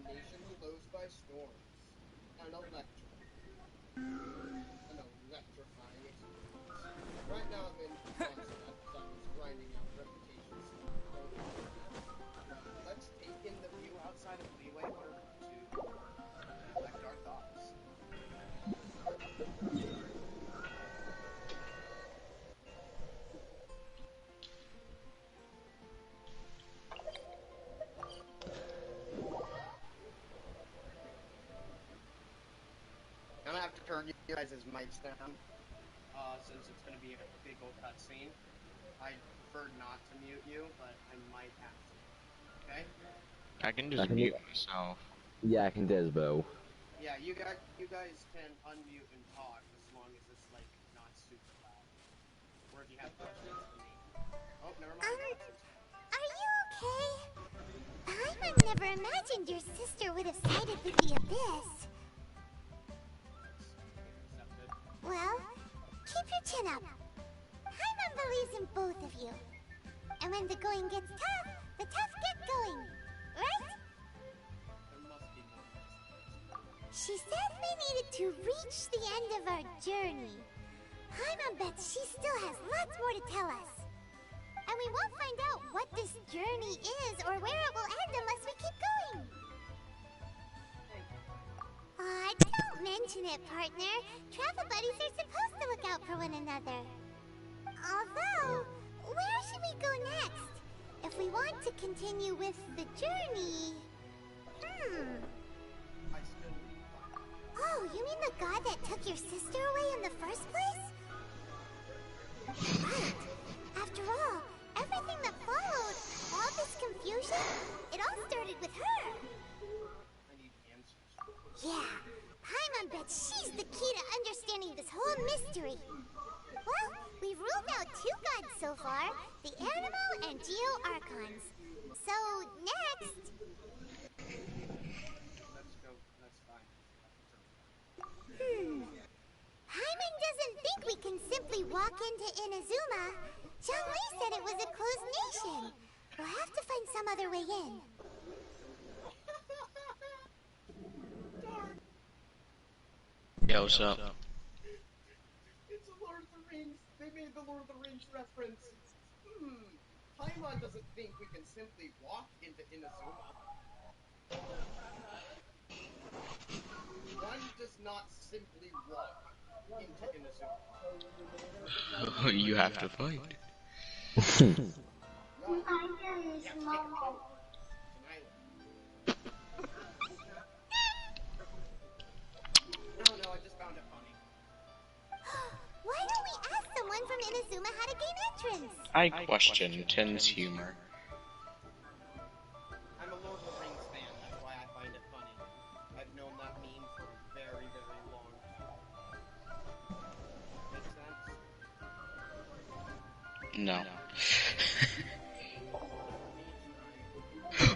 nation closed by storms. An electro. An electrifying experience. Right now I'm in Mondstadt because I was grinding out reputations. Let's take in the view outside of Leeway Order to collect our thoughts. I'm gonna have to turn you guys' mics down, since it's gonna be a big old cutscene. I prefer not to mute you, but I might have to. Okay? I can just mute myself. Yeah, I can disbo. Yeah, you guys can unmute and talk as long as it's like not super loud. Or if you have questions for me. Oh, never mind. Are you okay? Paimon never imagined your sister would have sided with the Abyss. Well, keep your chin up. Paimon believes in both of you. And when the going gets tough, the tough get going. Right? There must be more. She said we needed to reach the end of our journey. Paimon bets she still has lots more to tell us. And we won't find out what this journey is or where it will end unless we keep going. Aw, don't mention it, partner. Travel buddies are supposed to look out for one another. Although, where should we go next? If we want to continue with the journey... Oh, you mean the god that took your sister away in the first place? Right. After all, everything that followed, all this confusion, it all started with her. I need answers. Yeah, Paimon bets she's the key to understanding this whole mystery. Well, we've ruled out 2 gods so far, the Animal and Geo-Archons. So, next... Let's go. That's fine. Paimon doesn't think we can simply walk into Inazuma. Zhongli said it was a closed nation. We'll have to find some other way in. Yo, what's up? It's a Lord of the Rings. They made the Lord of the Rings reference. Paimon doesn't think we can simply walk into Inazuma. One does not simply walk into Inazuma. You have to fight. No. No, I just found it funny. Why don't we ask someone from Inazuma how to gain entrance? I question Ten's humor. I'm a Lord of the Rings fan, that's why I find it funny. I've known that meme for a very, very long time. Makes sense? No.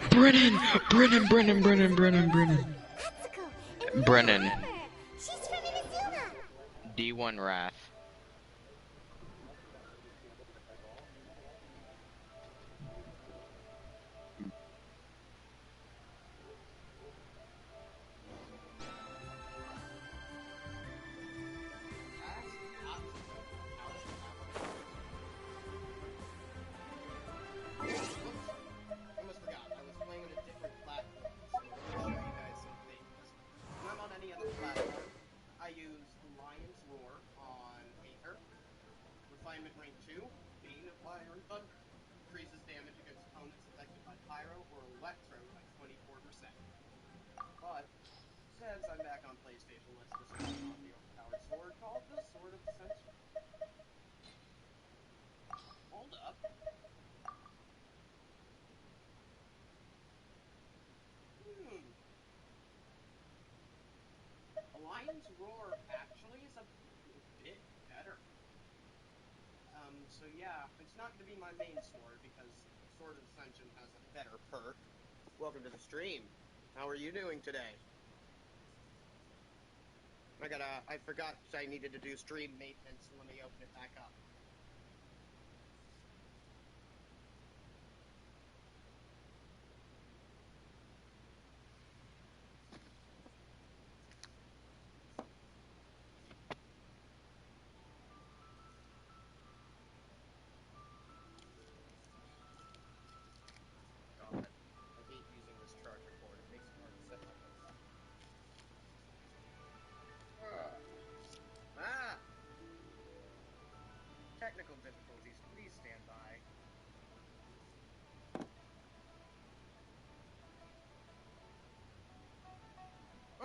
Brennan! Katsuko, Brennan. she's from Inazuma. D1 Wrath. Refinement rank 2, Bane of Fire and Thunder. Increases damage against opponents affected by Pyro or Electro by 24%. But, since I'm back on PlayStation, let's discuss on the overpowered sword called the Sword of Ascension. Hold up. Alliance Roar actually is a bit better. So yeah, it's not going to be my main sword because Sword of Ascension has a better perk. Welcome to the stream. How are you doing today? I forgot I needed to do stream maintenance, so let me open it back up. technical difficulties. Please stand by.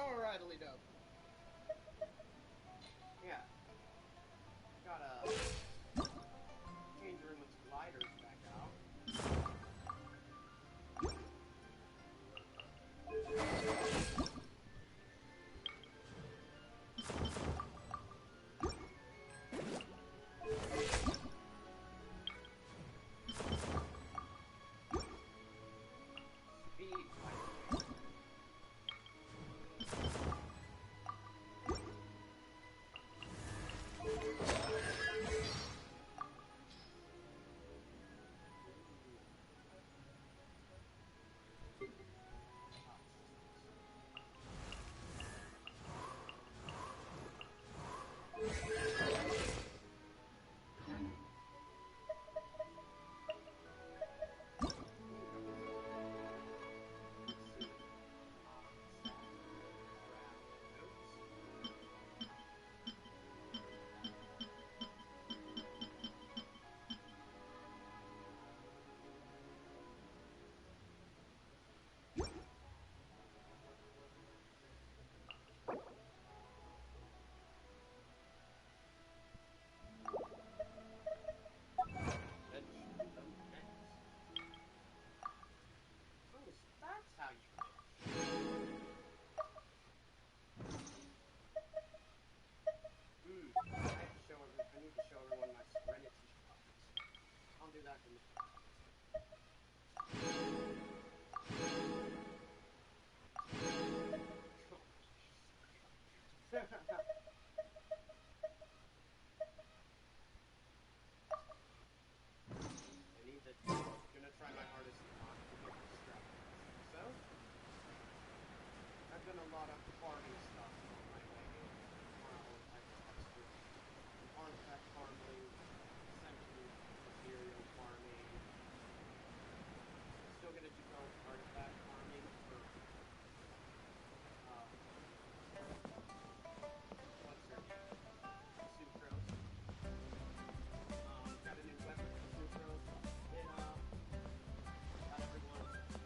Alright, Alito. Yeah. Gotta change everyone's gliders back out. Speed. That's how you do it. I need to show everyone my Serenity cards. I'll do that in the gonna try my hardest not to get distracted. So, I've done a lot of farming stuff on my way while I was doing artifact farming, essentially material farming. Still gonna do artifact farming for what's her name? Sucrose. Got a new weapon for Sucrose. It got everyone up to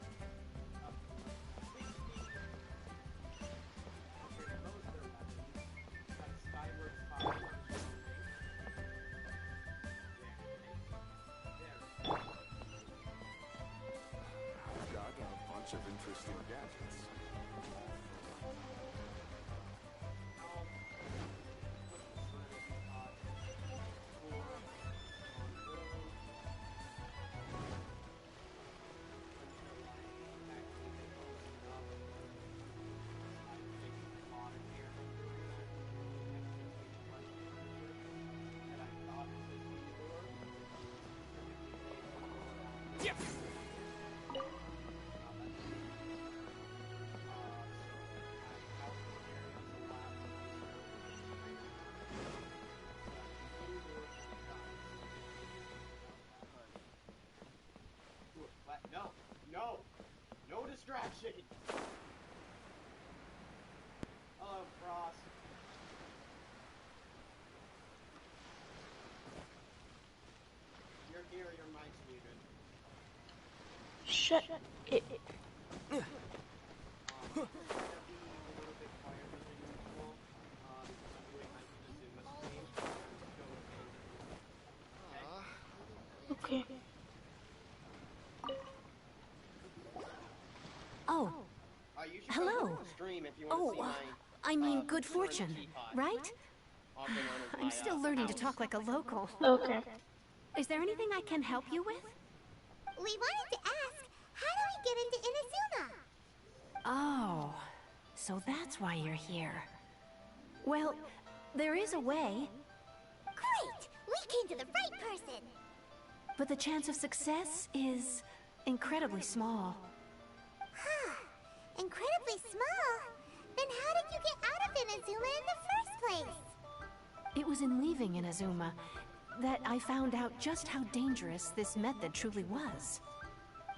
60. Upgraded most of their weapons. Got Skyward Fire. Got a bunch of interesting gadgets. No distraction! Hello, Frost. You're here, your mic's muted. Shut it. Okay. Oh, You should hello. go to the stream if you want to see my, I mean, good Serenity fortune, pod, right? also known as I'm my, still learning to house. talk like a local. Okay. Is there anything I can help you with? We wanted to ask, how do we get into Inazuma? Oh, so that's why you're here. Well, there is a way, Great! We came to the right person! but the chance of success is incredibly small. Huh. Incredibly small? Then how did you get out of Inazuma in the first place? It was in leaving Inazuma that I found out just how dangerous this method truly was.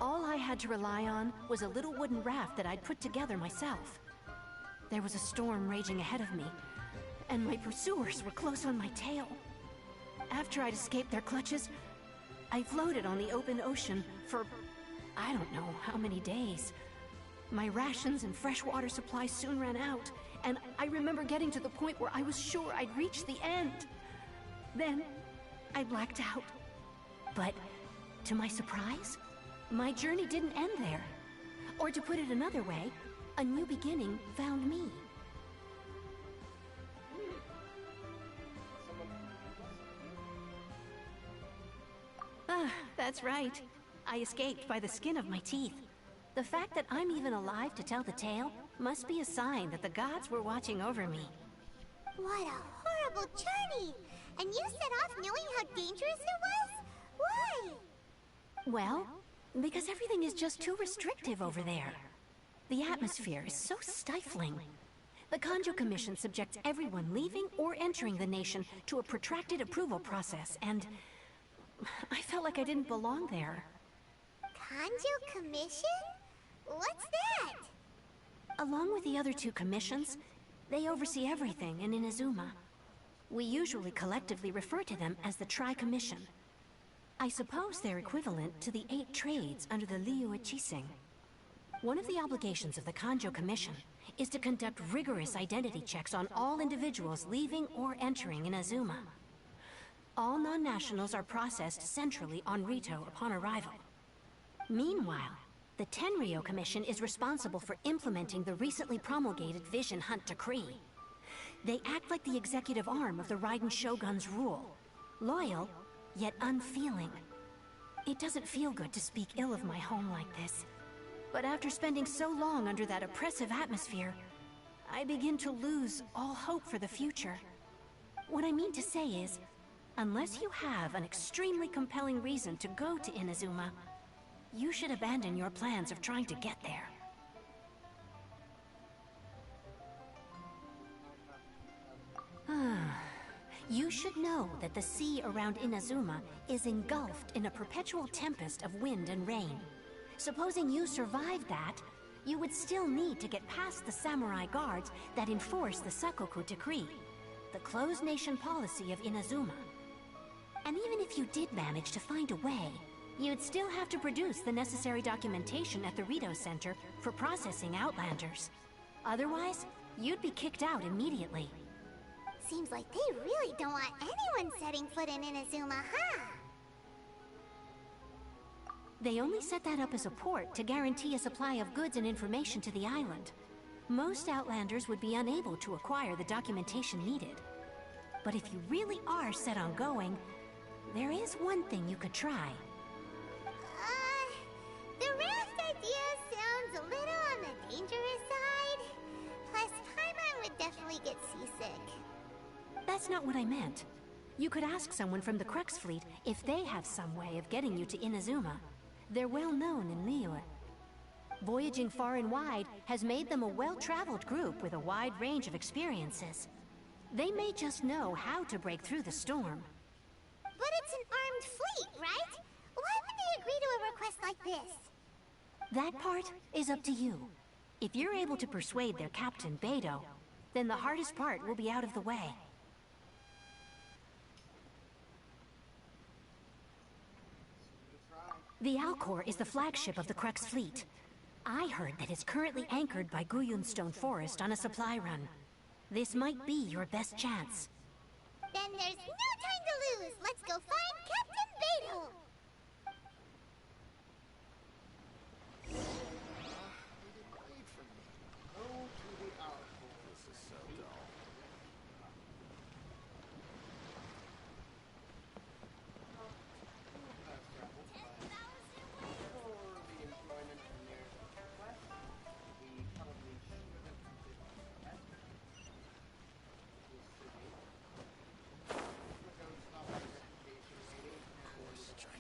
All I had to rely on was a little wooden raft that I'd put together myself. There was a storm raging ahead of me, and my pursuers were close on my tail. After I'd escaped their clutches, I floated on the open ocean for I don't know how many days. My rations and fresh water supply soon ran out, and I remember getting to the point where I was sure I'd reached the end. Then, I blacked out. But, to my surprise, my journey didn't end there. Or to put it another way, a new beginning found me. Ah, that's right. I escaped by the skin of my teeth. The fact that I'm even alive to tell the tale must be a sign that the gods were watching over me. What a horrible journey! And you set off knowing how dangerous it was? Why? Well, because everything is just too restrictive over there. The atmosphere is so stifling. The Kanjo Commission subjects everyone leaving or entering the nation to a protracted approval process, and I felt like I didn't belong there. Kanjo Commission? What's that? Along with the other two commissions, they oversee everything in Inazuma. We usually collectively refer to them as the Tri-Commission. I suppose they're equivalent to the 8 trades under the Liu-Ichising. One of the obligations of the Kanjo Commission is to conduct rigorous identity checks on all individuals leaving or entering Inazuma. All non-nationals are processed centrally on Rito upon arrival. Meanwhile, the Tenryo Commission is responsible for implementing the recently promulgated Vision Hunt Decree. They act like the executive arm of the Raiden Shogun's rule. Loyal, yet unfeeling. It doesn't feel good to speak ill of my home like this. But after spending so long under that oppressive atmosphere, I begin to lose all hope for the future. What I mean to say is, unless you have an extremely compelling reason to go to Inazuma, you should abandon your plans of trying to get there. You should know that the sea around Inazuma is engulfed in a perpetual tempest of wind and rain. Supposing you survived that, you would still need to get past the samurai guards that enforce the Sakoku Decree, the closed nation policy of Inazuma. And even if you did manage to find a way, you'd still have to produce the necessary documentation at the Rito Center for processing Outlanders. Otherwise, you'd be kicked out immediately. Seems like they really don't want anyone setting foot in Inazuma, huh? They only set that up as a port to guarantee a supply of goods and information to the island. Most Outlanders would be unable to acquire the documentation needed. But if you really are set on going, there is one thing you could try. The raft idea sounds a little on the dangerous side. Plus, Paimon would definitely get seasick. That's not what I meant. You could ask someone from the Crux Fleet if they have some way of getting you to Inazuma. They're well known in Liyue. Voyaging far and wide has made them a well-traveled group with a wide range of experiences. They may just know how to break through the storm. But it's an armed fleet, right? Why would they agree to a request like this? That part is up to you. If you're able to persuade their captain, Beidou, then the hardest part will be out of the way. The Alcor is the flagship of the Crux Fleet. I heard that it's currently anchored by Guyunstone Forest on a supply run. This might be your best chance. Then there's no time to lose. Let's go find Captain Beidou. Wait for me. Go to the Alcor. This is so dull. Fast travel, but for the employment from their request, we probably shouldn't have did that. We'll see. We'll go stop our reputation rating and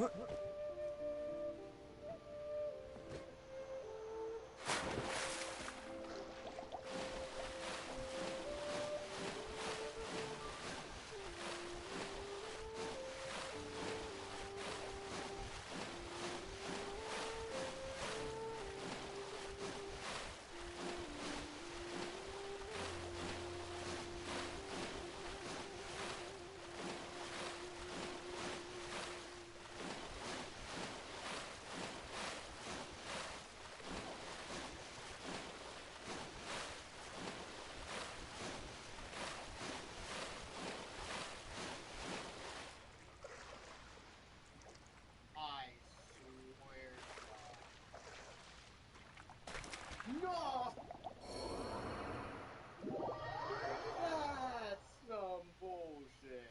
I swear to God. No! That's some bullshit.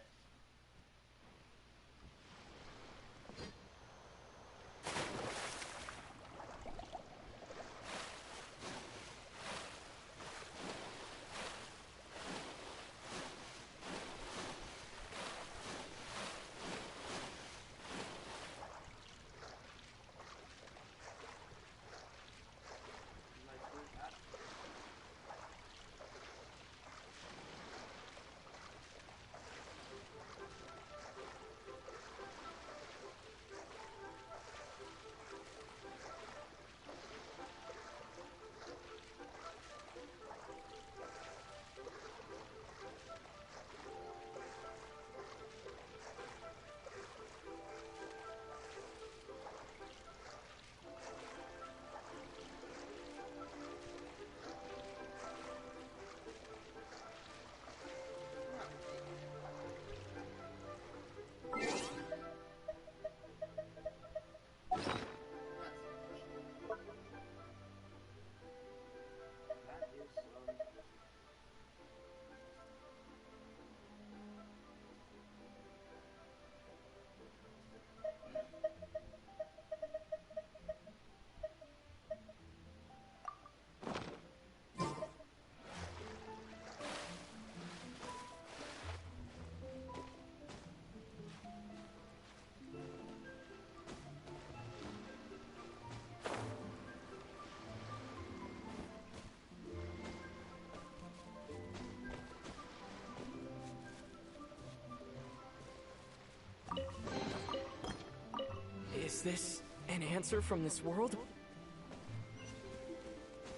Is this an answer from this world? Welcome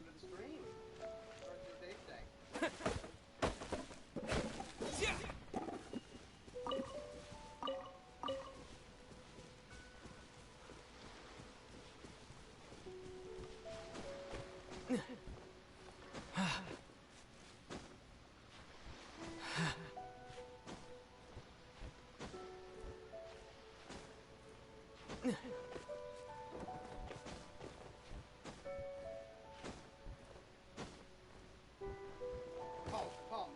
to the stream. Start your day today. Oh, oh.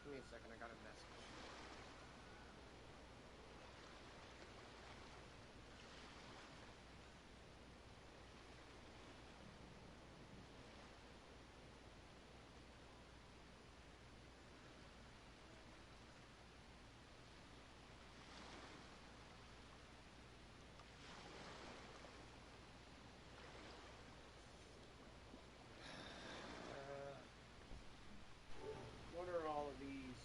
Give me a second, I got a message. What are all of these?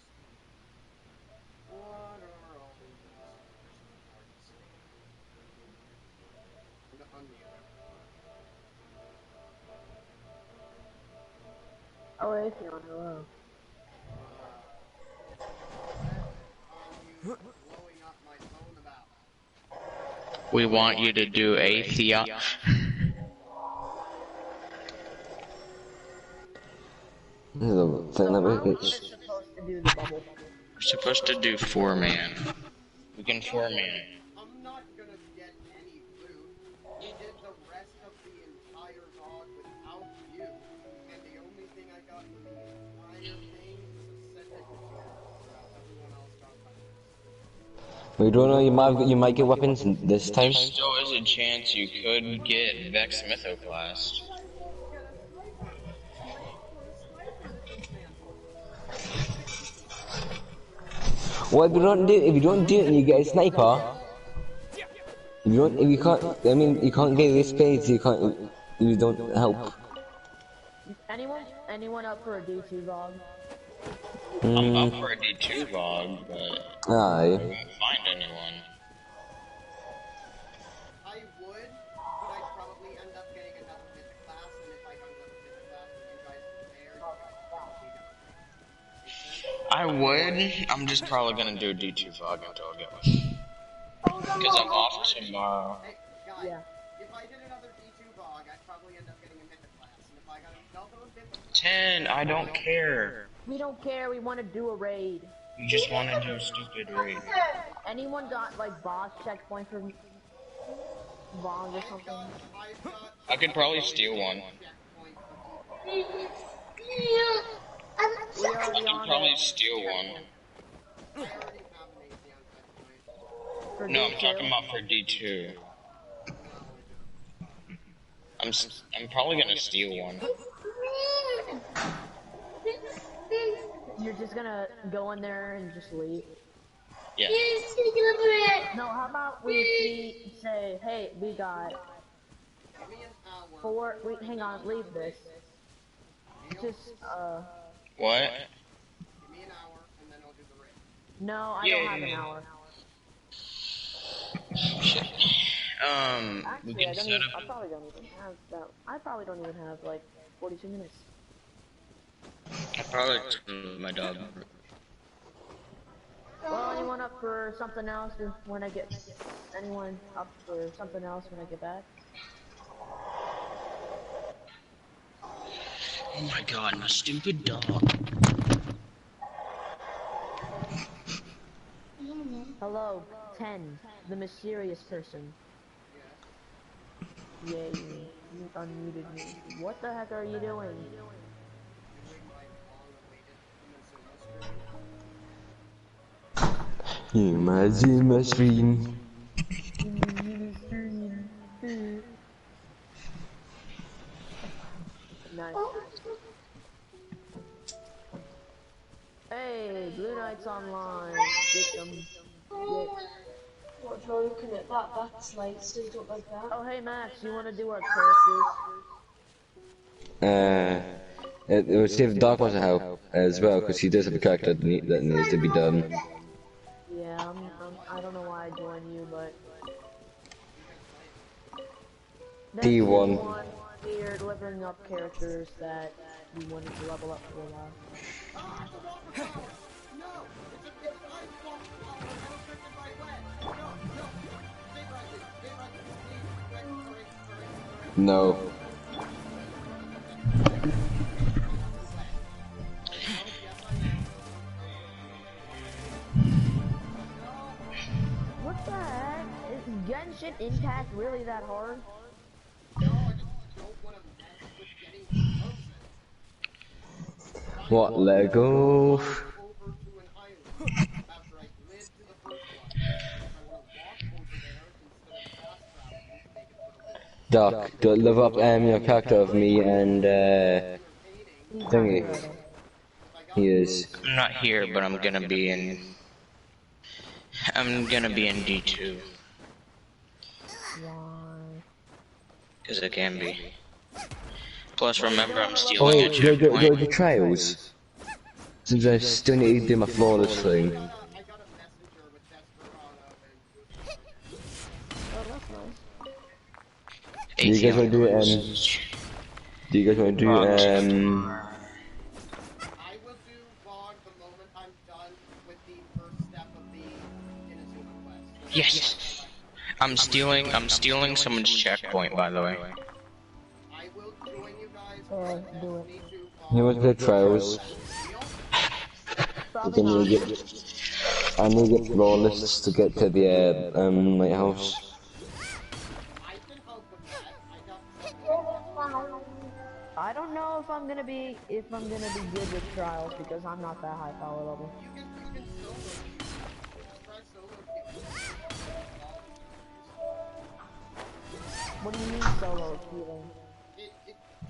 with you on hello. Blowing up my phone about. We want you to do a Theo. How are we supposed to do the bubble? We're supposed to do 4-man. We can 4-man. I'm not gonna get any loot. We did the rest of the entire VOD without you, and the only thing I got from the entire thing was a scented material. Everyone else got weapons. We don't know, you might get weapons this time. There still is a chance you could get Vex Mythoclast. Well, if you don't do it and you get a sniper, you can't get this spades, you don't help. Anyone up for a D2 VOG? I'm up for a D2 VOG, but Aye. I won't find anyone. I would, but I'd probably end up getting another mythic class, and if I don't have a mythic class and you guys are there, I would. I'm just probably gonna do a D2 VOG until I get one. Because I'm off tomorrow. Hey, guys, if I did another D2 VOG, I'd probably end up getting a mythic class, and if I got another mythic class... 10, I don't care. We don't care, we want to do a raid. You just want to do a stupid raid. Anyone got, like, boss checkpoint for VOG or something? I could probably steal one. We I can probably steal one. No, I'm talking about for D2. I'm probably gonna steal one. You're just gonna go in there and just leave? Yeah. No, how about we say, hey, we got 4, wait, hang on, leave this. Just, What? Give me an hour, and then I'll do the raid. No, I don't have an hour. Shit. Actually, we can set up. I probably don't even have that. I probably don't even have, like, 42 minutes. I probably took my dog. Well, anyone up for something else when I get... Anyone up for something else when I get back? Oh my god, my stupid dog. Hello, 10, the mysterious person. Yay, you unmuted me. What the heck are you doing? Inazuma stream. Nice. Hey, Blue Knight's online. Get them. What, you're looking at that? That's like, so you don't like that? Oh, hey Max, you want to do our characters? It would see if Dark wants to help as well, because he does have a character that needs to be done. Yeah, I don't know why I joined you, but... D1. We're delivering up characters that we wanted to level up for a while. No. What the heck? Is Genshin Impact really that hard? What, Lego? Doc, don't live up your character of me and thingy. He is. I'm not here, but I'm gonna be in D2. Cause it can be. Plus, remember, I'm stealing a checkpoint. The trials. Since I still need to do my flawless thing. Do you guys want to do I'm done with the first step of the Inazuma quest. Yes. I'm stealing someone's checkpoint, by the way. I will join you guys. Alright, do it. Need to, You want to play trials? Probably Then not. you get. I need to get flawless to get to the lighthouse. I can help with that. I got I don't know if I'm gonna be good with trials because I'm not that high power level. You can solo queue. Try solo queue. What do you mean solo queuing?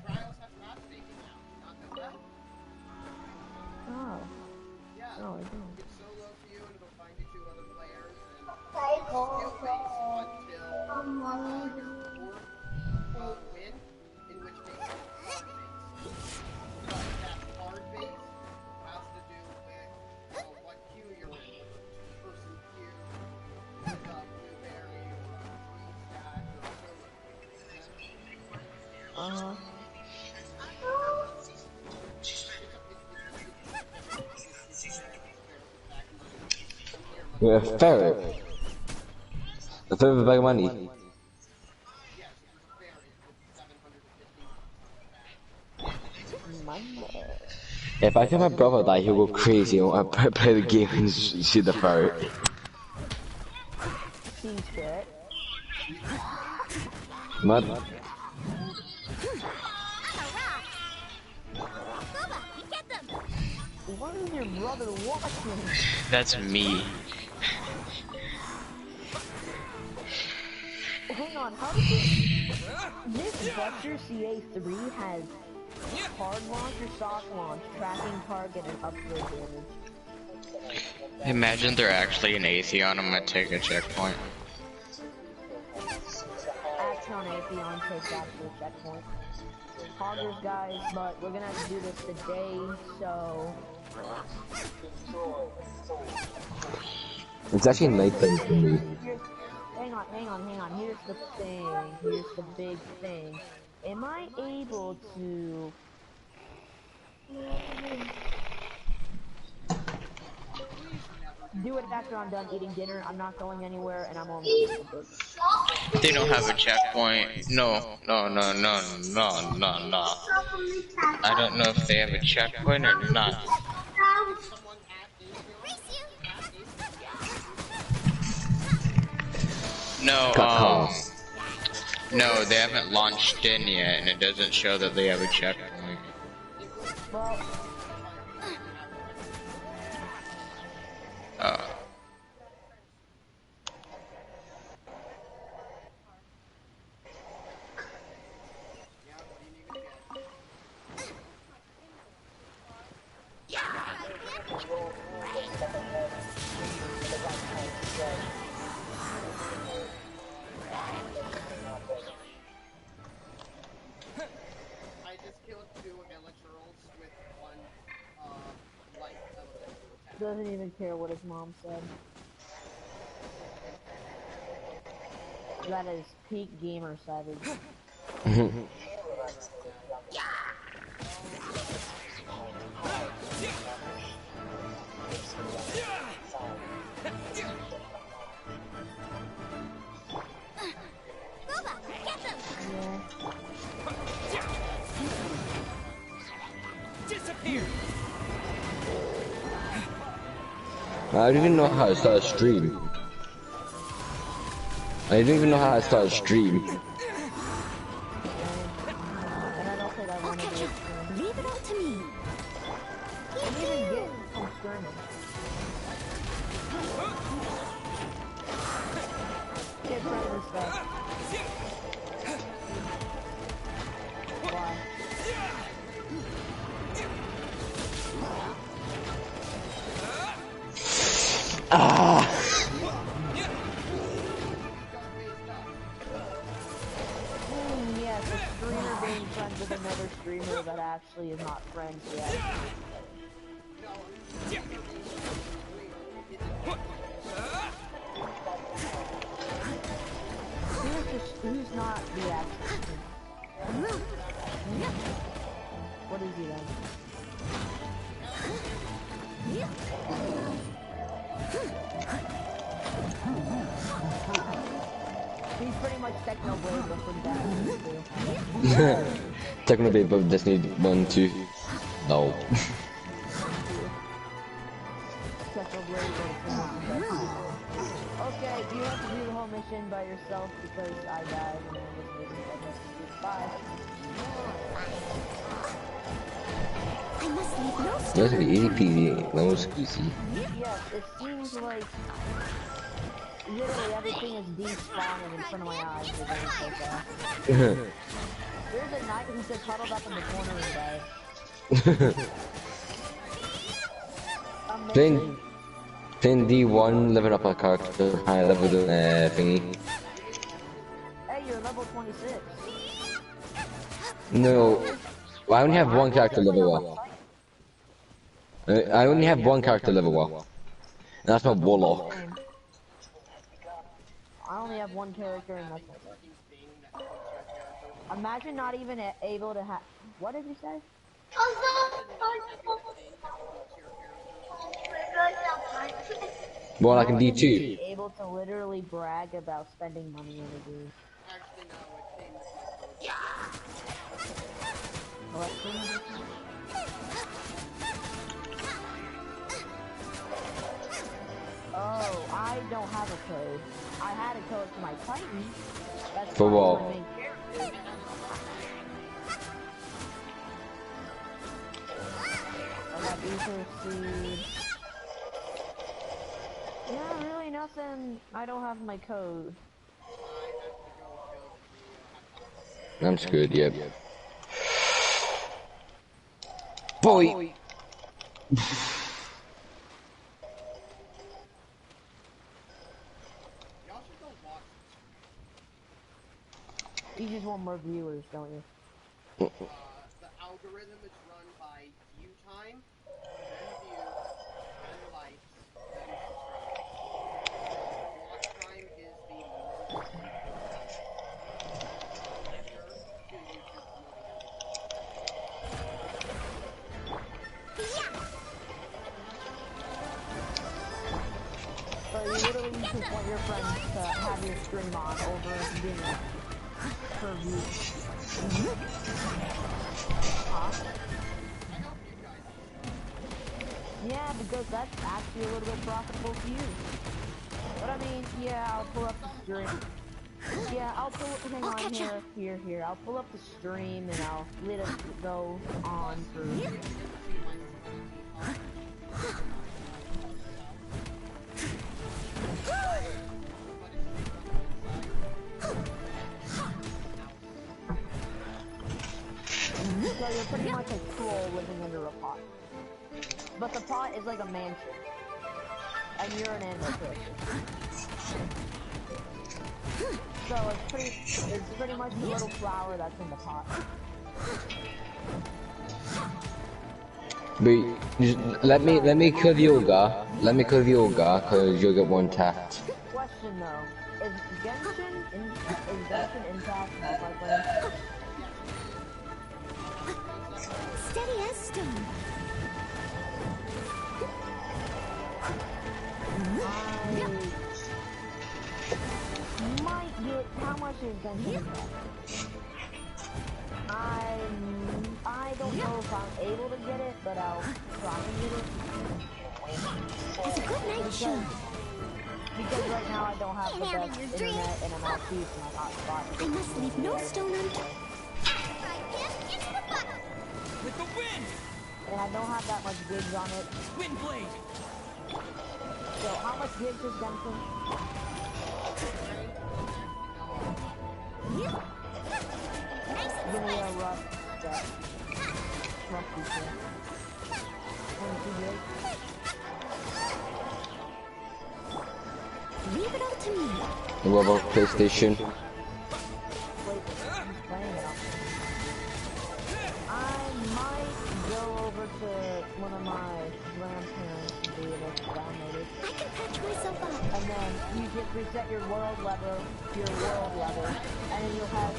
Trials have matchmaking now. Not know that? Oh. Yeah. No, I don't. You can solo queue and it'll find you two other players and it's skill based until your fourth win, in which case it's card based. But that card based has to do with what queue you're in. Two-person queue with a blueberry or a green stack or a solo queue. Uh-huh. You're a ferret. A ferret with a bag of money. If I tell my brother that, he'll go crazy and want to play the game and see the ferret. Secret. Mud. What is your brother watching? That's me. Hang on, how does this Buster CA3 has hard launch or soft launch, tracking target, and upgrade damage? Imagine they're actually an Atheon. I'm gonna take a checkpoint. Action Atheon takes actual checkpoint. Hoggers, guys, but we're gonna have to do this today, so... It's actually nighttime for me. Hang on. Here's the thing. Here's the big thing. Am I able to... do it after I'm done eating dinner? I'm not going anywhere, and I'm only eating a burger. They don't have a checkpoint. No. I don't know if they have a checkpoint or not. No, they haven't launched in yet, and it doesn't show that they have a checkpoint. Well... I just killed 2 Electros with 1 light elemental attack. Doesn't even care what his mom said. That is peak gamer savage. I don't even know how to start a stream. I don't even know how to start a stream. And I don't think I want to do it. Leave it all to me. I didn't even get from skirmish. Get rid of this stuff. Why? Yes, a streamer being friends with another streamer that actually is not friends yet. Who's not the actor? What is he then? pretty much Technoblade, but for Destiny 2. Technoblade, but Destiny 1, 2. No. Technoblade, but for Destiny 2. Okay, you have to do the whole mission by yourself because I died and I was waiting for this. Bye. I must leave no That's stone. like easy peasy, no squeezy. Yes, it seems like literally everything is despawning in front of my eyes. We're going so fast. There's a knight who just huddled up in the corner and died. Playing D1, leveling up a character, high level thingy. Hey, you're level 26. No, I only have one character level 1. I only have one character level 1. And that's my Warlock. I only have one character and that's it. Imagine not even able to have. What did you say? Well, like in D2. Be able to literally brag about spending money in a game. Actually, no, it's same with my Electro? Oh, I don't have a code. I had a code for my Titan. That's For what? my main character. I got Ether Seed. Yeah, really nothing. I don't have my code. I'm screwed, yep. Boy! Y'all should go watch You just want more viewers, don't you? the algorithm is run by view time, then views, then likes, then subscribe. Watch time is the So you literally just want your friends to have your stream on over dinner per view. Huh? Yeah, because that's actually a little bit profitable to you. But I mean, yeah, I'll pull up the stream. Yeah, I'll pull up, hang on, here. I'll pull up the stream and I'll let it go on for... So you're pretty much a troll living under a pot. But the pot is like a mansion. And you're an animal character. So it's pretty much the little flower that's in the pot. But just let me kill the ogre. Let me kill the ogre, cause you'll get one tapped. Question though, is Genshin intact multiplayer? Steady as stone. I might get, how much is Genshin intact? I don't know if I'm able to get it, but I'll try and get it. It's a good night show. Because right now I don't have the best internet and I'm out to use my hotspot. I must leave no stone unturned. With the wind! And I don't have that much gigs on it. Wind blade! So how much gigs is Genshin? Give me a rough check. Rough check. 22 gigs. Leave it all to me. What about PlayStation? Wait, who's playing it on? I might go over to one of my grandparents and be able to download it. I can patch myself up. And then you just reset your world level, and then you'll have...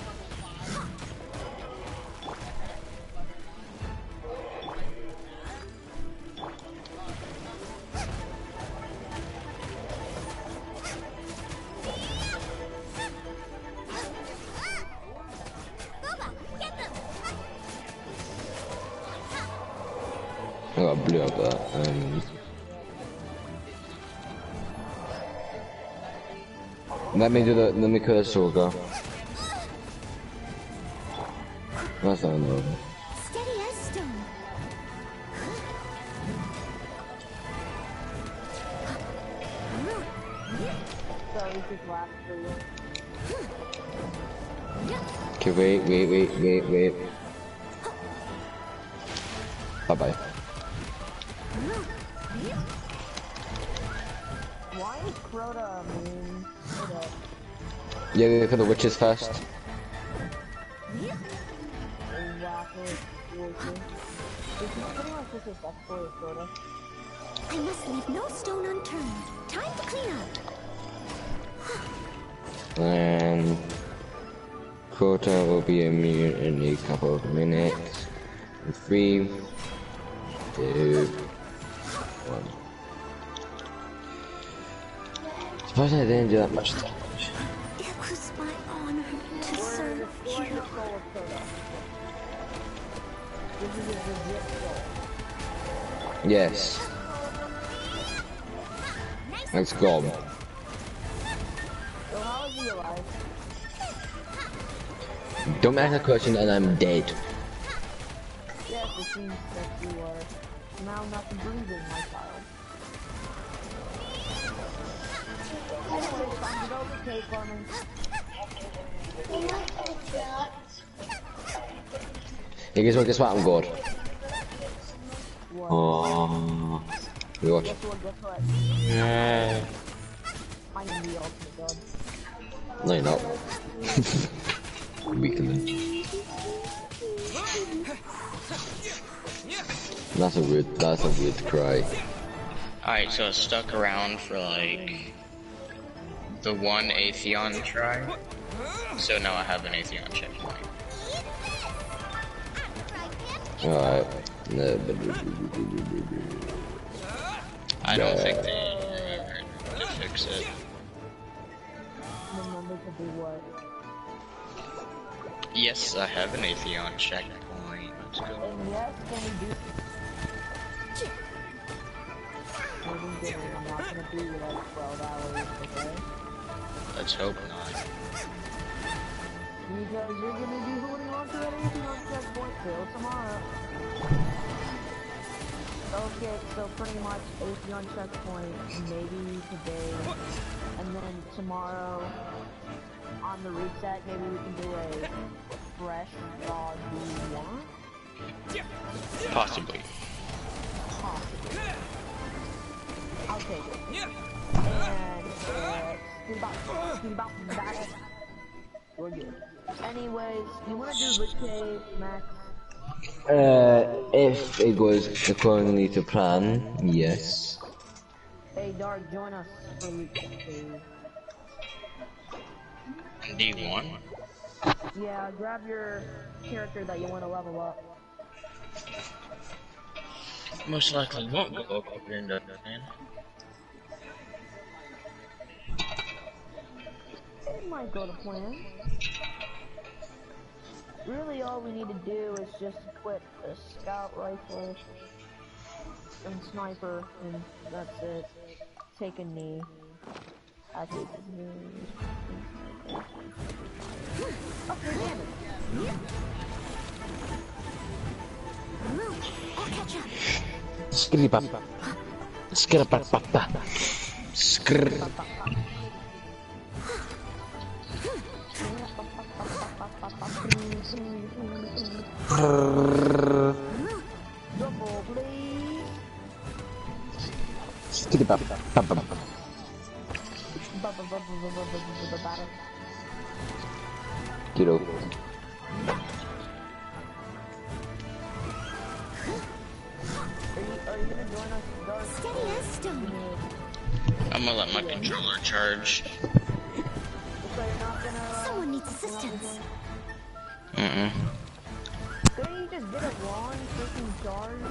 got blue up that. Let me curse Sorga. That's not enough. Steady as stone. Sorry, this is last for you. Okay, wait. Bye-bye. Why is Crota mean? Yeah, we go for the witches first. Exactly. This is pretty much just a sex toy, Crota. I must leave no stone unturned. Time to clean up. And quota will be immune in a couple of minutes. 3, 2, 1. Suppose I didn't do that much damage. It was my honor to serve you. This is a legit soul. Yes. Let's go. So how is he alive? Don't ask a question and I'm dead. Yes, it seems that you are now not breathing, my child. Anyways, time to go to cake farming. Hey, guess what? I'm good. What? Oh, you watch. Guess what? Yeah. I am the ultimate god. No, you're not. Weakling. That's a weird cry. Alright, so I stuck around for like the one Atheon try. So now I have an Atheon checkpoint. Alright. I don't think they remembered to fix it. Remember to do what? Yes, I have an Atheon checkpoint. Let's go. And yes, can we do... I'm not gonna be like 12 hours, okay? Let's hope not. Because you're gonna be holding on to that Atheon checkpoint till tomorrow. Okay, so pretty much Atheon checkpoint, maybe today, and then tomorrow, on the reset, maybe we can do a fresh raw D1? Possibly. I'll take it. And, battle. We're good. Anyways, you wanna do Lich Cave, Max? If it goes accordingly to plan, yes. Hey, Dark, join us for Lich Cave. D1? Yeah, grab your character that you want to level up. Most likely won't go up if it ends up in. It might go to plan. Really, all we need to do is just equip a scout rifle and sniper, and that's it. Take a knee. I take a knee. Okay, damage. I'll catch up. Skripapa. Skripapa. Skr. Skripapa. Get over. Are you gonna join us, Dark? Steady as stone. I'm gonna let my controller charge. So you're not gonna... Someone needs assistance. Mm-mm. Couldn't you just get a lawn freaking charge?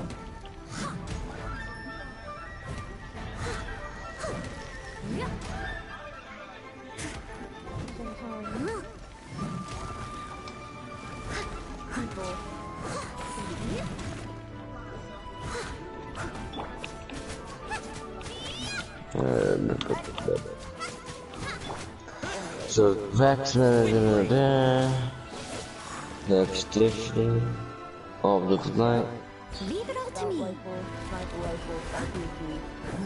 So Vex, next different. Oh, looks like. Leave it all to me. Sniper rifle, RPG.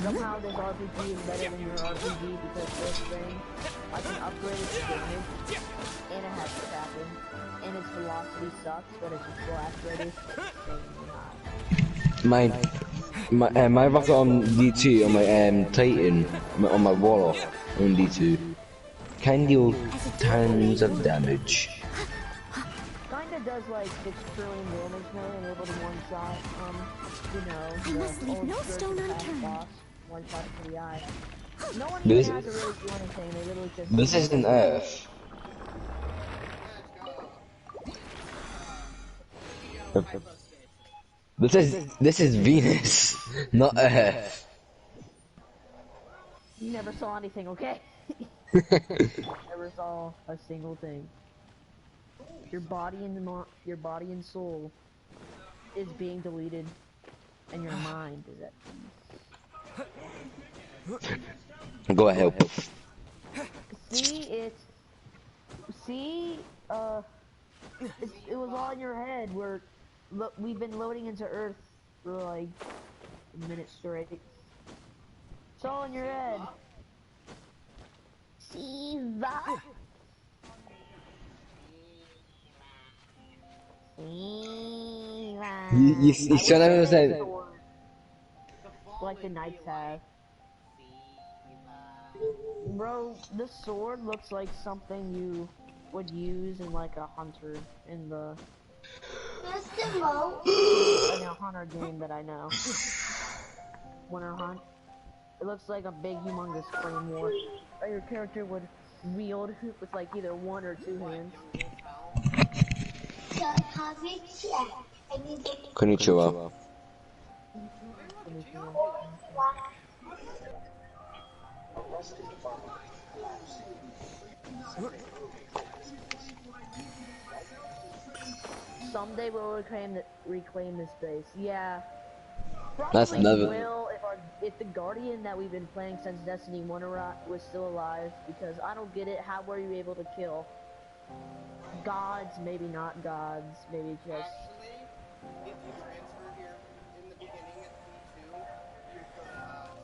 Somehow this RPG is better than your RPG because this thing, I can upgrade its damage, and it has trapping, and its velocity sucks, but its blast rate is insane high. My rocket on D2 on my Titan on my Warlock on D2 can deal tons of damage. Kinda does like 6 trillion damage now and able to one shot, you know, I must leave no stone unturned. One shot to the eye. No one This- even has to really do anything, they literally just... This isn't Earth. This is Venus, not Earth. You never saw anything, okay? Never saw a single thing. Your body and soul is being deleted, and your mind is at peace. Go ahead. See, it was all in your head. We've been loading into Earth for like a minute straight. It's all in your head. See that? You should have said. Like the knights have. Bro, this sword looks like something you would use in like a hunter in the in a hunter game that I know. Winter Hunt. It looks like a big humongous claymore that your character would wield with like either one or two hands. Konnichiwa. Someday we'll reclaim this base. Yeah. That's Probably never. will if the Guardian that we've been playing since Destiny 1 was still alive, because I don't get it. How were you able to kill gods? Maybe not gods. Maybe just. Actually, if you transfer here in the beginning at P2, you could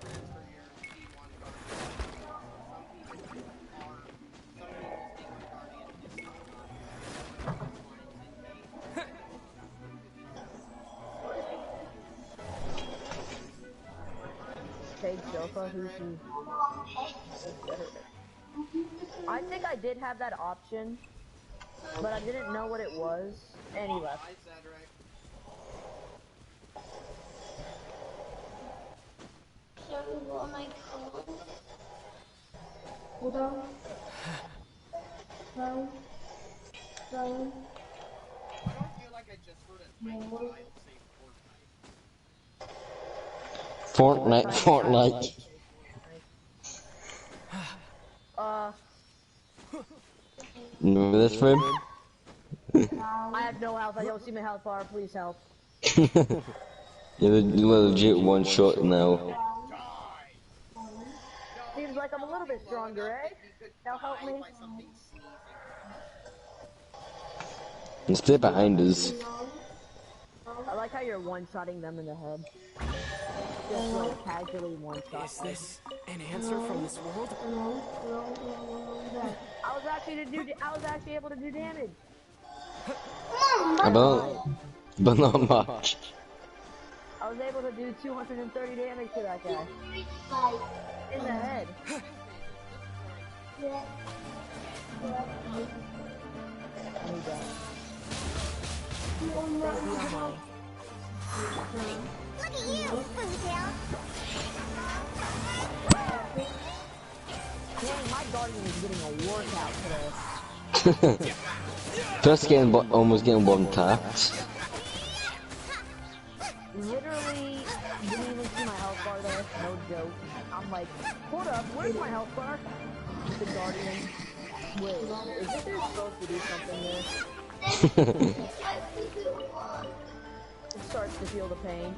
transfer your P1 Guardian. Some people's Guardian is not Take Jofa, who's who? I think I did have that option, but I didn't know what it was, and he left. Hi, Cedric. Hold on. No. No. I don't feel like I just heard a tiny child say Fortnite. Fortnite. Remember this frame? I have no health. I don't see my health bar. Please help. You're legit one shot now. Seems like I'm a little bit stronger, eh? Now help me. And stay behind us. I like how you're one-shotting them in the head. Just like casually one-shot. Is this an answer from this world? I was actually able to do damage. But not much. I was able to do 230 damage to that guy. In the head. Look at you, Foodtail. Dang, my Guardian is getting a workout today. Just almost getting one tapped. Literally, didn't even see my health bar there. No joke. I'm like, hold up, where's my health bar? The Guardian. Wait, is this supposed to do something there? It starts to feel the pain.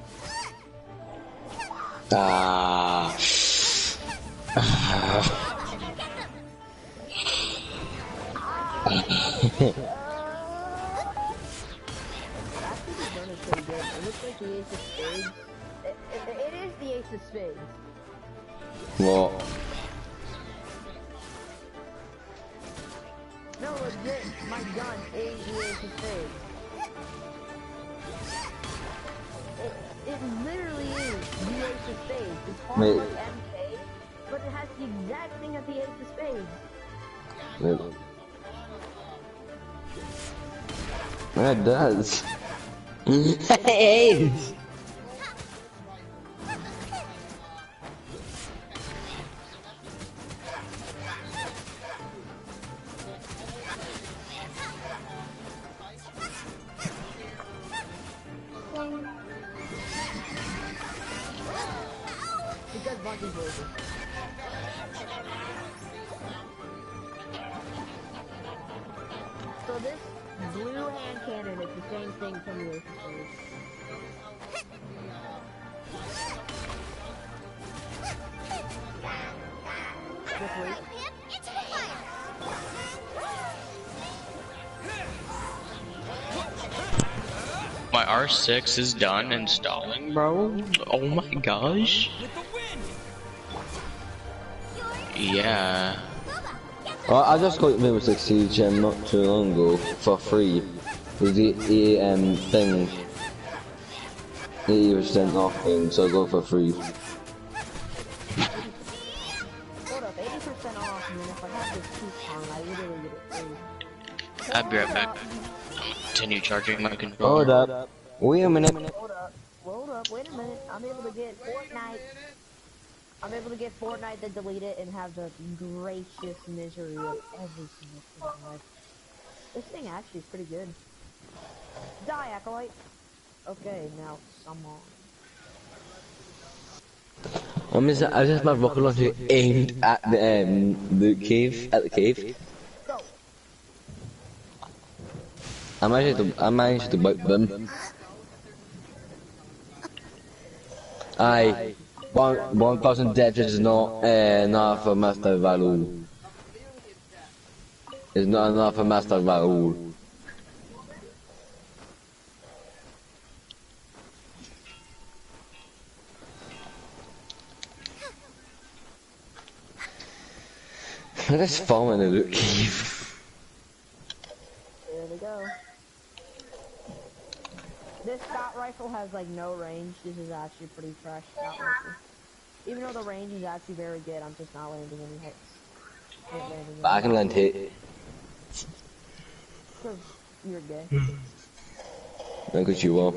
Ah. Actually, this burn is pretty good. It looks like the Ace of Spades. It is the Ace of Spades. What? No, legit, my gun is the Ace of Spades. It literally is the Ace of Spades. It's hard Wait. like MK, but it has the exact thing as the Ace of Spades. Wait. Yeah, it does. It is. Because Bunky's losing. So this blue hand cannon is the same thing from the Ace of Spades. Just wait. My R6 is done installing, bro. Oh my gosh. Yeah. Well, I just got Rainbow Six Siege not too long ago for free with the thing 80% off thing, so I go for free. Hold up, 80% off, and then if I have this coupon, I literally get it free. I'll be right back. Continue charging my controller. Hold up. Wait a minute. Hold up, wait a minute. I'm able to get Fortnite. I'm able to get Fortnite, then delete it, and have the gracious misery of every single thing in life. This thing actually is pretty good. Die, Acolyte! Okay, now, someone. I just my rocket launcher aimed at the cave, Go! I managed to bite them. Aye. 1,000 deaths is not enough for master value. It's not enough for master value. Let's fall in the cave. There we go. This scout rifle has like no range. This is actually pretty trash scout rifle. Even though the range is actually very good, I'm just not landing any hits. But I can land hit. Cause you're gay. Not cause you are.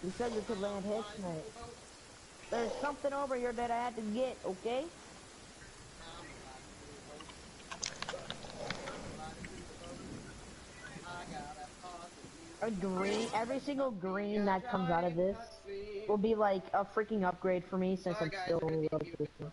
You said you could land hits, mate. There's something over here that I had to get, okay? A green, every single green that comes out of this will be like a freaking upgrade for me since I'm still level 15.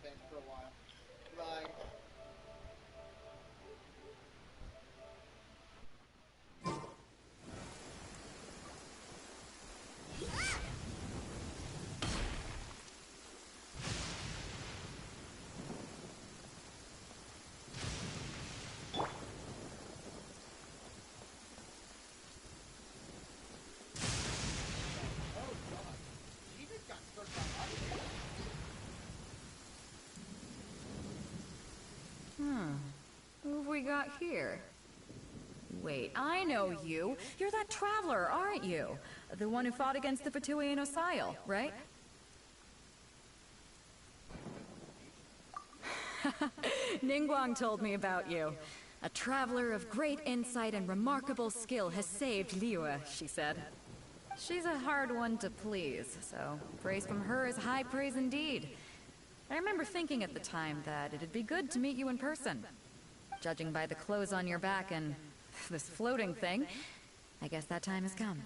Who have we got here? Wait, I know you. You're that traveler, aren't you? The one who fought against the Fatui and Osile, right? Ningguang told me about you. A traveler of great insight and remarkable skill has saved Liyue, she said. She's a hard one to please, so praise from her is high praise indeed. I remember thinking at the time that it'd be good to meet you in person. Judging by the clothes on your back and this floating thing, I guess that time has come.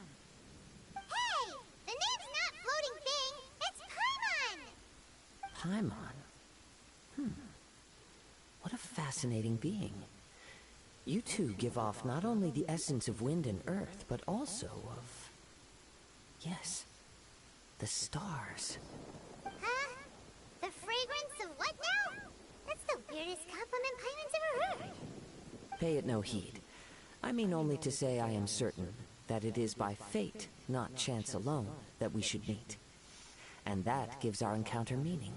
Hey! The name's not floating thing, it's Paimon! Paimon? What a fascinating being. You two give off not only the essence of wind and earth, but also of... yes, The stars. Huh? The fragrance of what now? That's the weirdest compliment Paimon's ever heard. Pay it no heed. I mean only to say I am certain that it is by fate, not chance alone, that we should meet. And that gives our encounter meaning.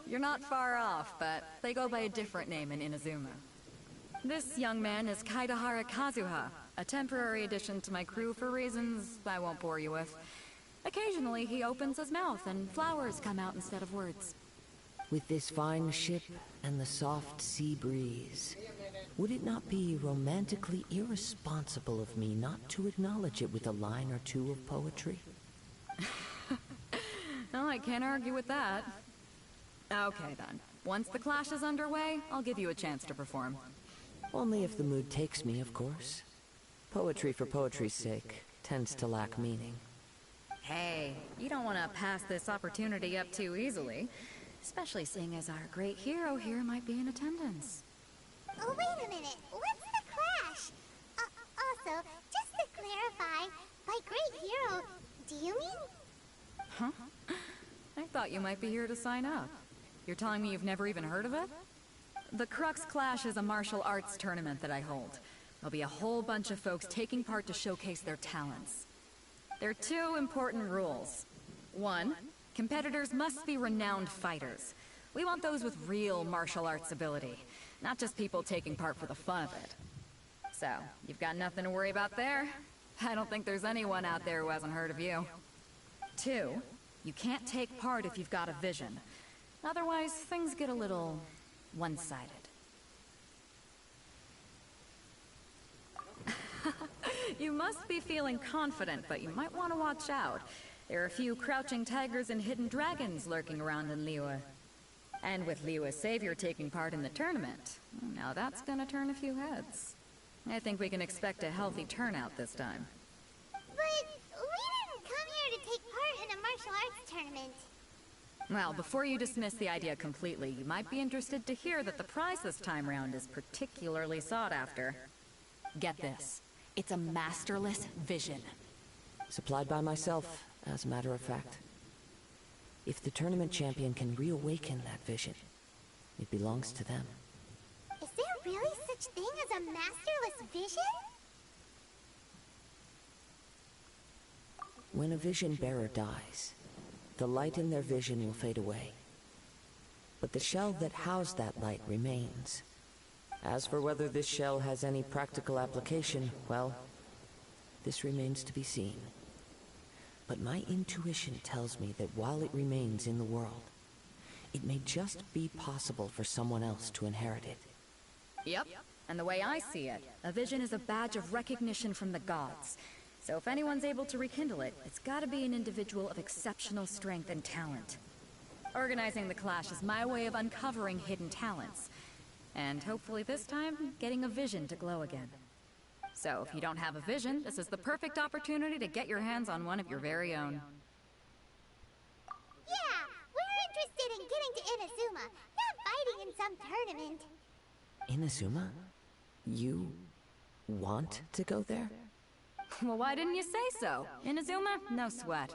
You're not far off, but they go by a different name in Inazuma. This young man is Kaidahara Kazuha, a temporary addition to my crew for reasons I won't bore you with. Occasionally he opens his mouth and flowers come out instead of words. With this fine ship and the soft sea breeze, would it not be romantically irresponsible of me not to acknowledge it with a line or two of poetry? Well, I can't argue with that. Okay then. Once the clash is underway, I'll give you a chance to perform. Only if the mood takes me, of course. Poetry for poetry's sake tends to lack meaning. Hey, you don't want to pass this opportunity up too easily. Especially seeing as our great hero here might be in attendance. Oh, wait a minute. What's the clash? Also, just to clarify, by great hero, do you mean? Huh? I thought you might be here to sign up. You're telling me you've never even heard of it? The Crux Clash is a martial arts tournament that I hold. There'll be a whole bunch of folks taking part to showcase their talents. There are 2 important rules. 1, competitors must be renowned fighters. We want those with real martial arts ability, not just people taking part for the fun of it. So, you've got nothing to worry about there. I don't think there's anyone out there who hasn't heard of you. 2, you can't take part if you've got a vision. Otherwise, things get a little one-sided. You must be feeling confident, but you might want to watch out. There are a few crouching tigers and hidden dragons lurking around in Liyue. And with Liyue's savior taking part in the tournament, now that's gonna turn a few heads. I think we can expect a healthy turnout this time. But we didn't come here to take part in a martial arts tournament. Well, before you dismiss the idea completely, you might be interested to hear that the prize this time round is particularly sought after. Get this. It's a masterless vision. Supplied by myself, as a matter of fact. If the tournament champion can reawaken that vision, it belongs to them. Is there really such thing as a masterless vision? When a vision bearer dies, the light in their vision will fade away. But the shell that housed that light remains. As for whether this shell has any practical application, well, this remains to be seen. But my intuition tells me that while it remains in the world, it may just be possible for someone else to inherit it. Yep. And the way I see it, a vision is a badge of recognition from the gods. So if anyone's able to rekindle it, it's gotta be an individual of exceptional strength and talent. Organizing the clash is my way of uncovering hidden talents. And hopefully this time, getting a vision to glow again. So if you don't have a vision, this is the perfect opportunity to get your hands on one of your very own. Yeah, we're interested in getting to Inazuma, not fighting in some tournament. Inazuma? You want to go there? Well, why didn't you say so? Inazuma? No sweat.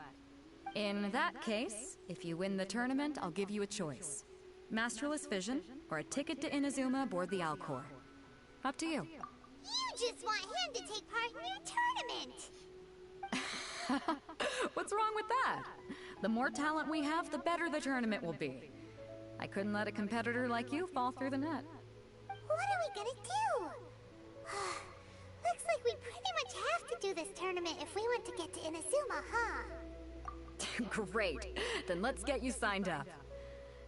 In that case, if you win the tournament, I'll give you a choice. Masterless vision, or a ticket to Inazuma aboard the Alcor. Up to you. You just want him to take part in your tournament! What's wrong with that? The more talent we have, the better the tournament will be. I couldn't let a competitor like you fall through the net. What are we gonna do? Looks like we pretty much have to do this tournament if we want to get to Inazuma, huh? Great. Then let's get you signed up.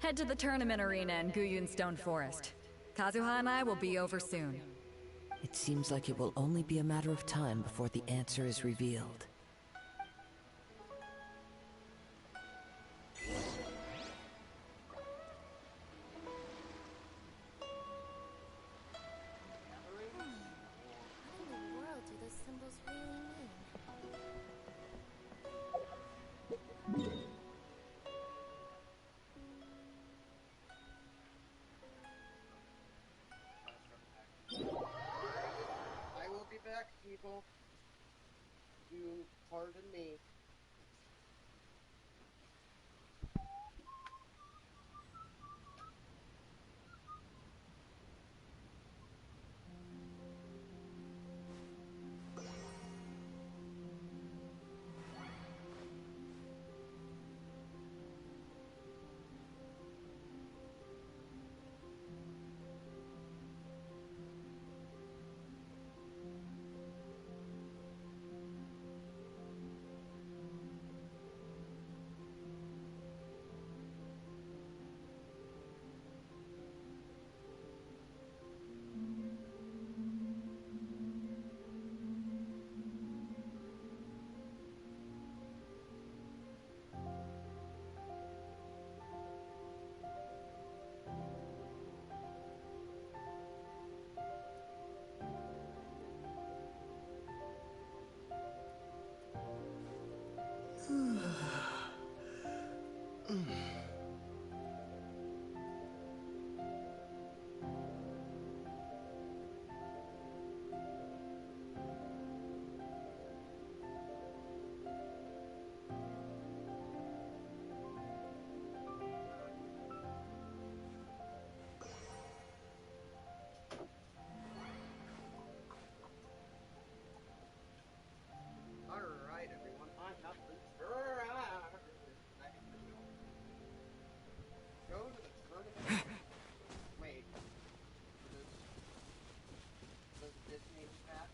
Head to the tournament arena in Guyun Stone Forest. Kazuha and I will be over soon. It seems like it will only be a matter of time before the answer is revealed. I will be back, people. Do pardon me. Alright, everyone, I have the go to the tournament. Wait. Does this name back?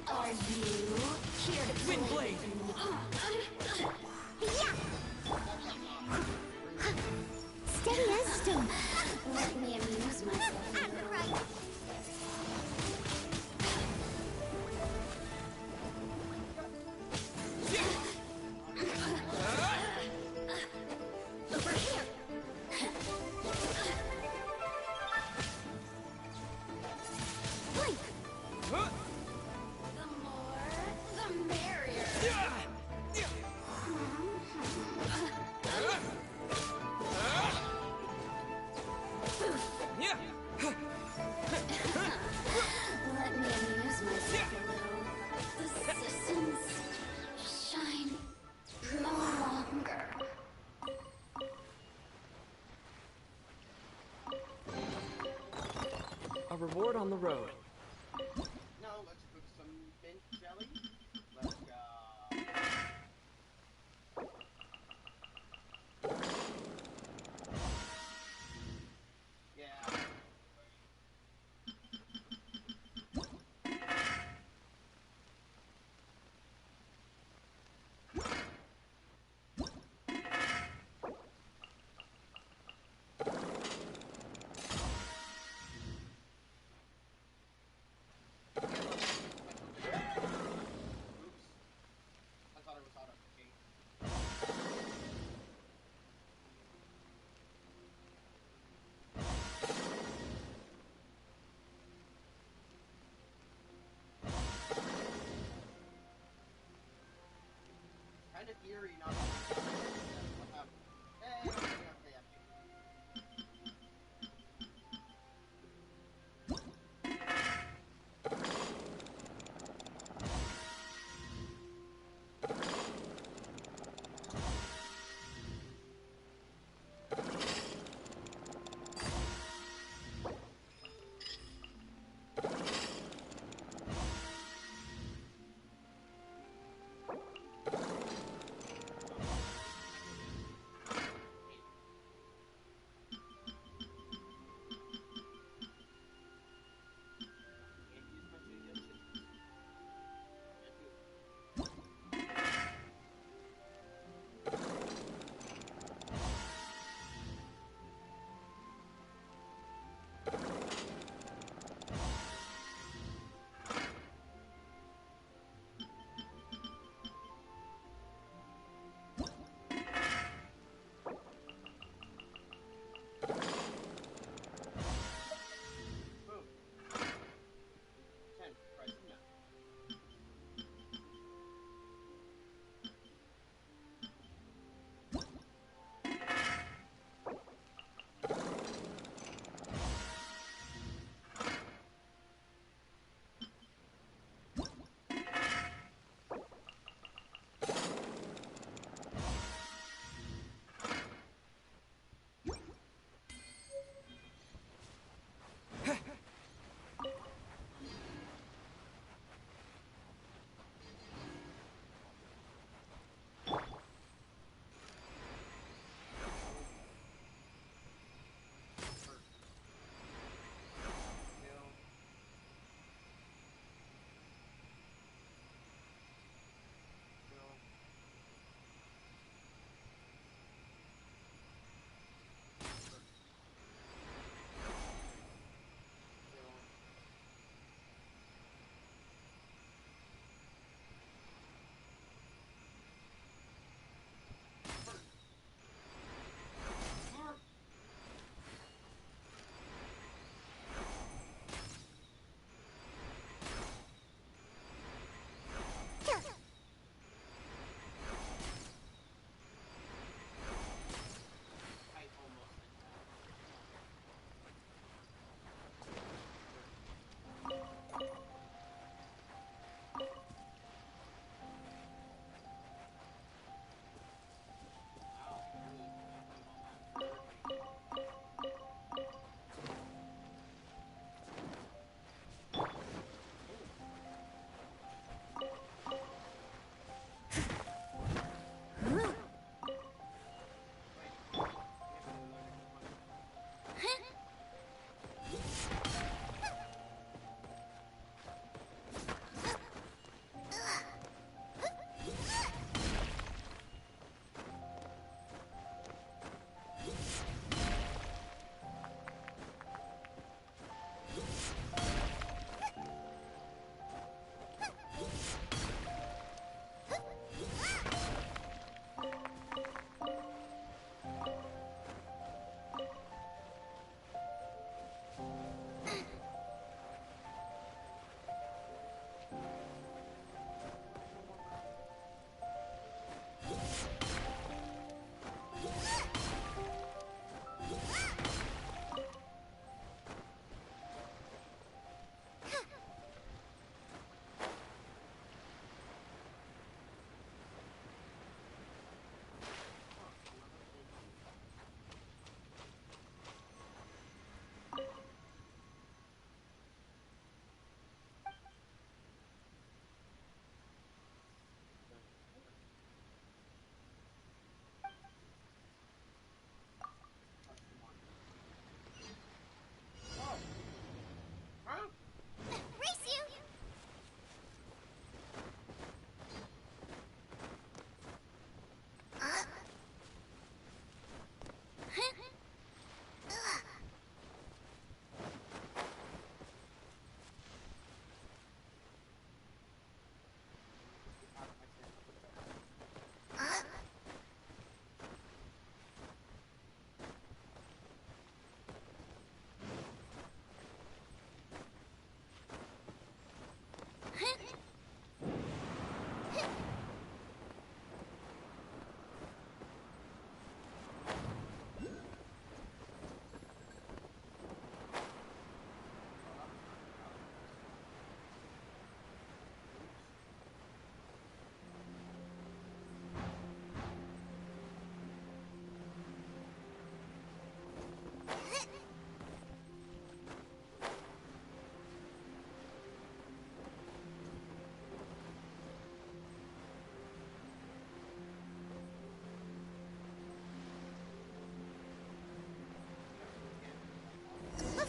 Are you here to Wind blade? Steady as stone. Let me amuse myself. Over here. Blink. The more, the merrier. Let me amuse myself a little. The systems shine no longer. A reward on the road. Now let's cook some mint jelly. Let's go. Yeah. I thought it was out of the gate. Kind of eerie, not. Hey, okay.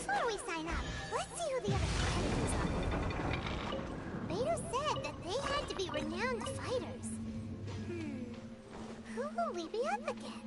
Before we sign up, let's see who the other competitors are. Beto said that they had to be renowned fighters. Who will we be up against?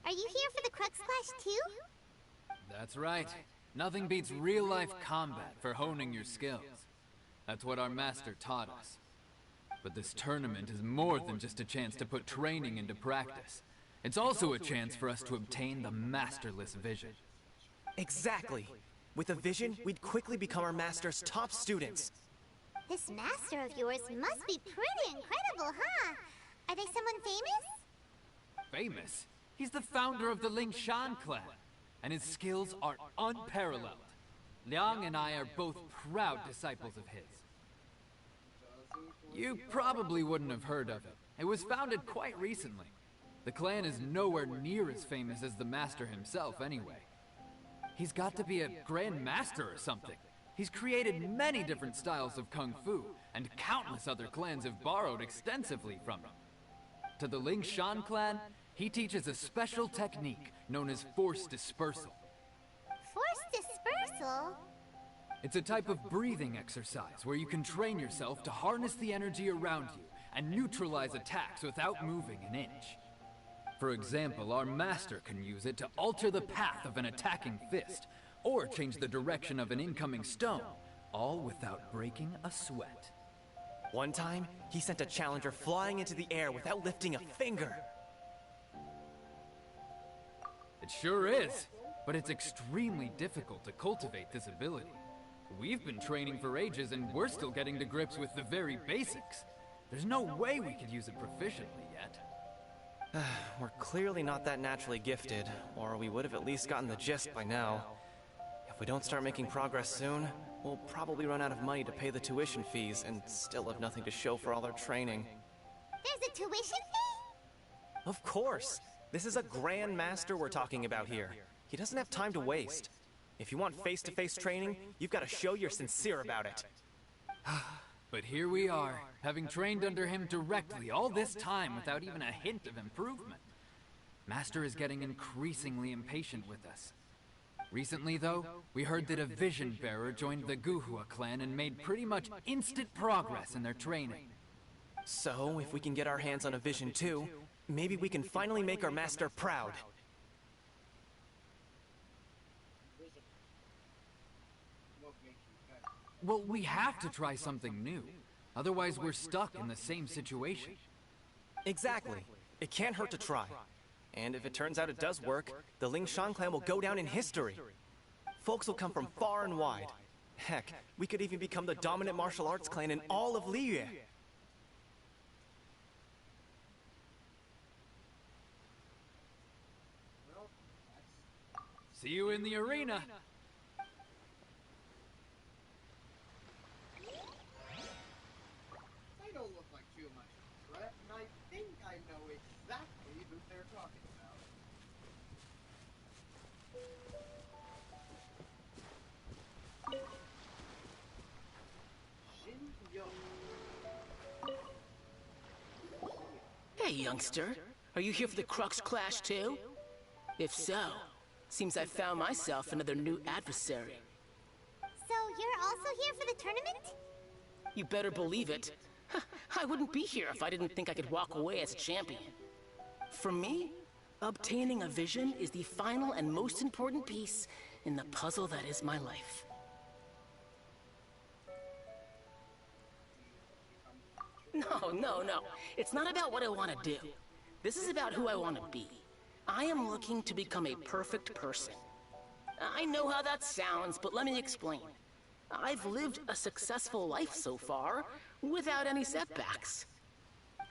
Are you here for the Krug Splash too? That's right. Nothing beats real-life combat for honing your skills. That's what our master taught us. But this tournament is more than just a chance to put training into practice. It's also a chance for us to obtain the masterless vision. Exactly. With a vision, we'd quickly become our master's top students. This master of yours must be pretty incredible, huh? Are they someone famous? Famous? He's the founder of the Lingshan clan, and his skills are unparalleled. Liang and I are both proud disciples of his. You probably wouldn't have heard of it. It was founded quite recently. The clan is nowhere near as famous as the master himself anyway. He's got to be a grand master or something. He's created many different styles of kung fu, and countless other clans have borrowed extensively from him. To the Lingshan clan, he teaches a special technique known as force dispersal. Force dispersal? It's a type of breathing exercise where you can train yourself to harness the energy around you and neutralize attacks without moving an inch. For example, our master can use it to alter the path of an attacking fist, or change the direction of an incoming stone, all without breaking a sweat. One time, he sent a challenger flying into the air without lifting a finger. It sure is, but it's extremely difficult to cultivate this ability. We've been training for ages and we're still getting to grips with the very basics. There's no way we could use it proficiently yet. We're clearly not that naturally gifted, or we would have at least gotten the gist by now. If If we don't start making progress soon, we'll probably run out of money to pay the tuition fees and still have nothing to show for all our training. There's a tuition fee? Of course! This is a Grand Master we're talking about here. He doesn't have time to waste. If you want face-to-face training, you've got to show you're sincere about it. But here we are, having trained under him directly all this time without even a hint of improvement. Master is getting increasingly impatient with us. Recently, though, we heard that a Vision Bearer joined the Guhua clan and made pretty much instant progress in their training. So, if we can get our hands on a Vision too, maybe we can finally make our master proud. Well, we have to try something new. Otherwise, we're stuck in the same situation. Exactly. It can't hurt to try. And if it turns out it does work, the Ling Shan clan will go down in history. Folks will come from far and wide. Heck, we could even become the dominant martial arts clan in all of Liyue. See you in the arena! They don't look like too much of a threat, and I think I know exactly who they're talking about. Hey, youngster. Are you here for the Crux Clash too? If so, seems I found myself another new adversary. So you're also here for the tournament? You better believe it. I wouldn't be here if I didn't think I could walk away as a champion. For me, obtaining a vision is the final and most important piece in the puzzle that is my life. No. It's not about what I want to do. This is about who I want to be. I am looking to become a perfect person. I know how that sounds, but let me explain. I've lived a successful life so far, without any setbacks.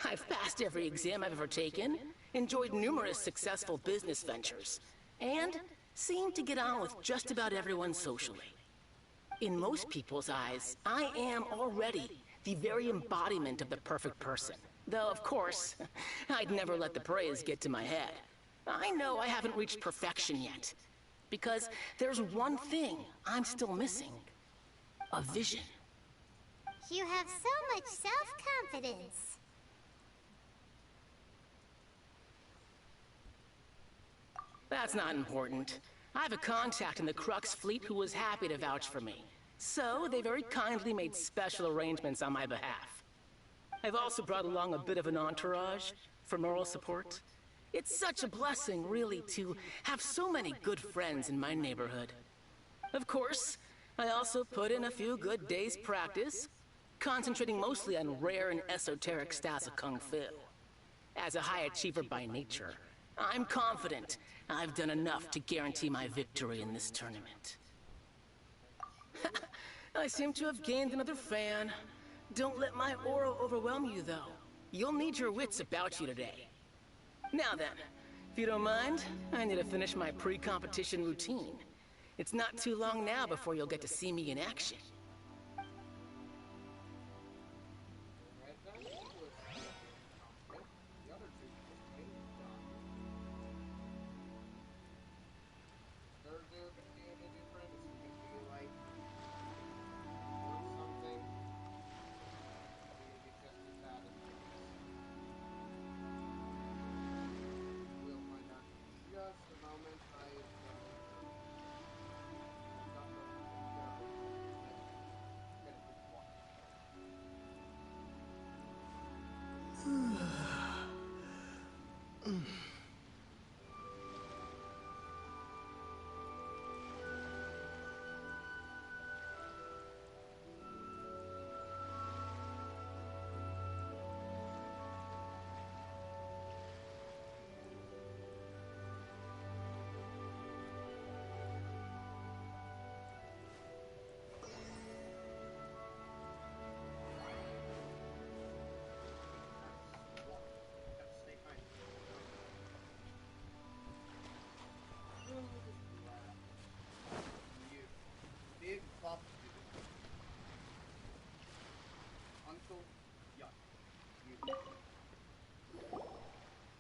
I've passed every exam I've ever taken, enjoyed numerous successful business ventures, and seem to get on with just about everyone socially. In most people's eyes, I am already the very embodiment of the perfect person. Though, of course, I'd never let the praise get to my head. I know I haven't reached perfection yet, because there's one thing I'm still missing. A vision. You have so much self-confidence. That's not important. I have a contact in the Crux fleet who was happy to vouch for me. So, they very kindly made special arrangements on my behalf. I've also brought along a bit of an entourage for moral support. It's such a blessing, really, to have so many good friends in my neighborhood. Of course, I also put in a few good days' practice, concentrating mostly on rare and esoteric styles of Kung Fu. As a high achiever by nature, I'm confident I've done enough to guarantee my victory in this tournament. I seem to have gained another fan. Don't let my aura overwhelm you, though. You'll need your wits about you today. Now then, if you don't mind, I need to finish my pre-competition routine. It's not too long now before you'll get to see me in action.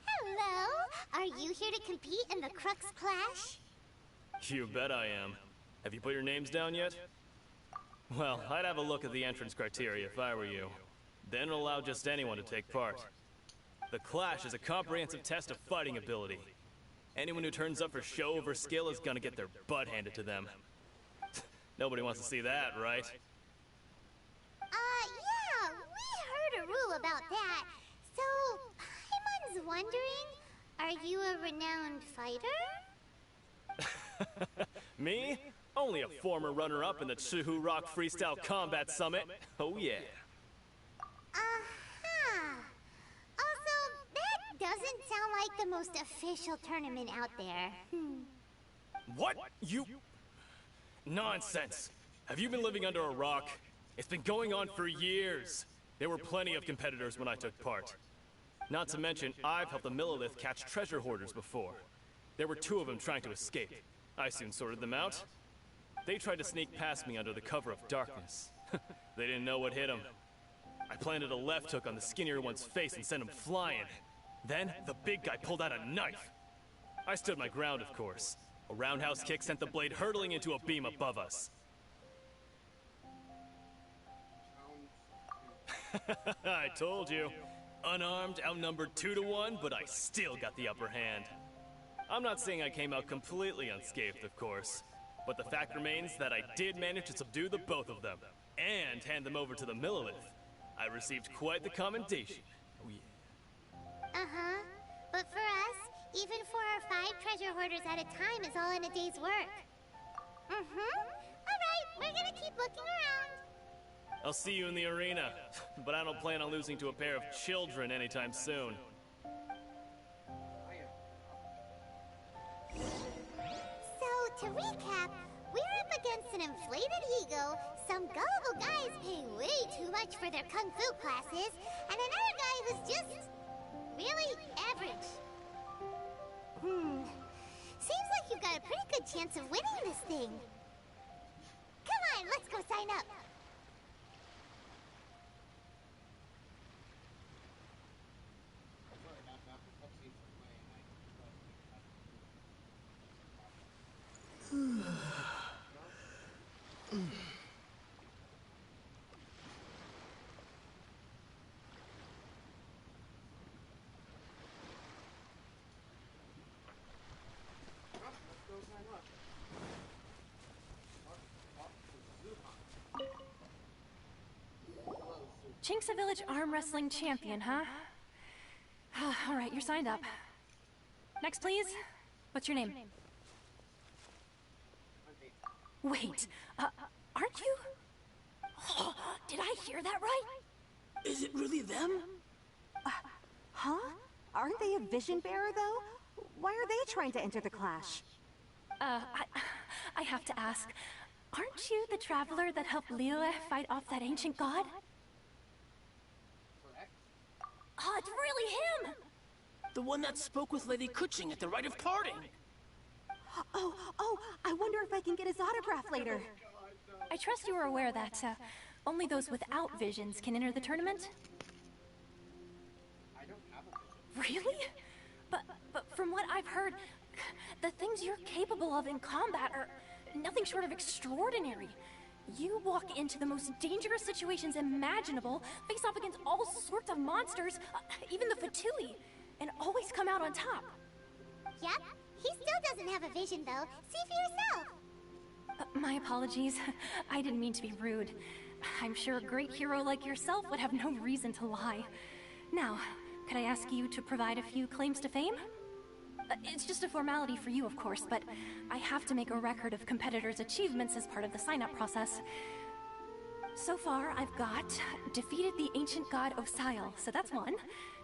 Hello! Are you here to compete in the Crux Clash? You bet I am. Have you put your names down yet? Well, I'd have a look at the entrance criteria if I were you. Then allow just anyone to take part. The Clash is a comprehensive test of fighting ability. Anyone who turns up for show over skill is gonna get their butt handed to them. Nobody wants to see that, right? Yeah, we heard a rule about that. So, Paimon's wondering, are you a renowned fighter? Me? Only a former runner-up in the Chihu Rock Freestyle Combat Summit. Oh yeah. Also, that doesn't sound like the most official tournament out there. What? You... Nonsense. Have you been living under a rock? It's been going on for years. There were plenty of competitors when I took part. Not to mention, I've helped the Millilith catch treasure hoarders before. There were 2 of them trying to escape. I soon sorted them out. They tried to sneak past me under the cover of darkness. They didn't know what hit them. I planted a left hook on the skinnier one's face and sent him flying. Then, the big guy pulled out a knife. I stood my ground, of course. A roundhouse kick sent the blade hurtling into a beam above us. I told you. Unarmed, outnumbered 2 to 1, but I still got the upper hand. I'm not saying I came out completely unscathed, of course. But the fact remains that I did manage to subdue the both of them, and hand them over to the Millilith. I received quite the commendation. Oh yeah. But for us, even 4 or 5 treasure hoarders at a time is all in a day's work. Alright, we're gonna keep looking around. I'll see you in the arena, but I don't plan on losing to a pair of children anytime soon. So, to recap, we're up against an inflated ego, some gullible guys pay way too much for their kung fu classes, and another guy who's just really average. Seems like you've got a pretty good chance of winning this thing. Come on, let's go sign up. Chinksa Village arm wrestling champion, huh? All right, you're signed up. Next, please. What's your name? Wait, aren't you? Oh, did I hear that right? Is it really them? Huh? Aren't they a vision bearer, though? Why are they trying to enter the clash? I have to ask. Aren't you the traveler that helped Liyue fight off that ancient god? Oh, it's really him! The one that spoke with Lady Kuching at the rite of parting. Oh, I wonder if I can get his autograph later. I trust you are aware that only those without visions can enter the tournament? I don't have a vision. Really? But from what I've heard, the things you're capable of in combat are nothing short of extraordinary. You walk into the most dangerous situations imaginable, face off against all sorts of monsters, even the Fatui, and always come out on top. Yep, he still doesn't have a vision though. See for yourself. My apologies. I didn't mean to be rude. I'm sure a great hero like yourself would have no reason to lie. Now, could I ask you to provide a few claims to fame? It's just a formality for you, of course, but I have to make a record of competitors' achievements as part of the sign-up process. So far, I've got defeated the ancient god Osail, so that's one.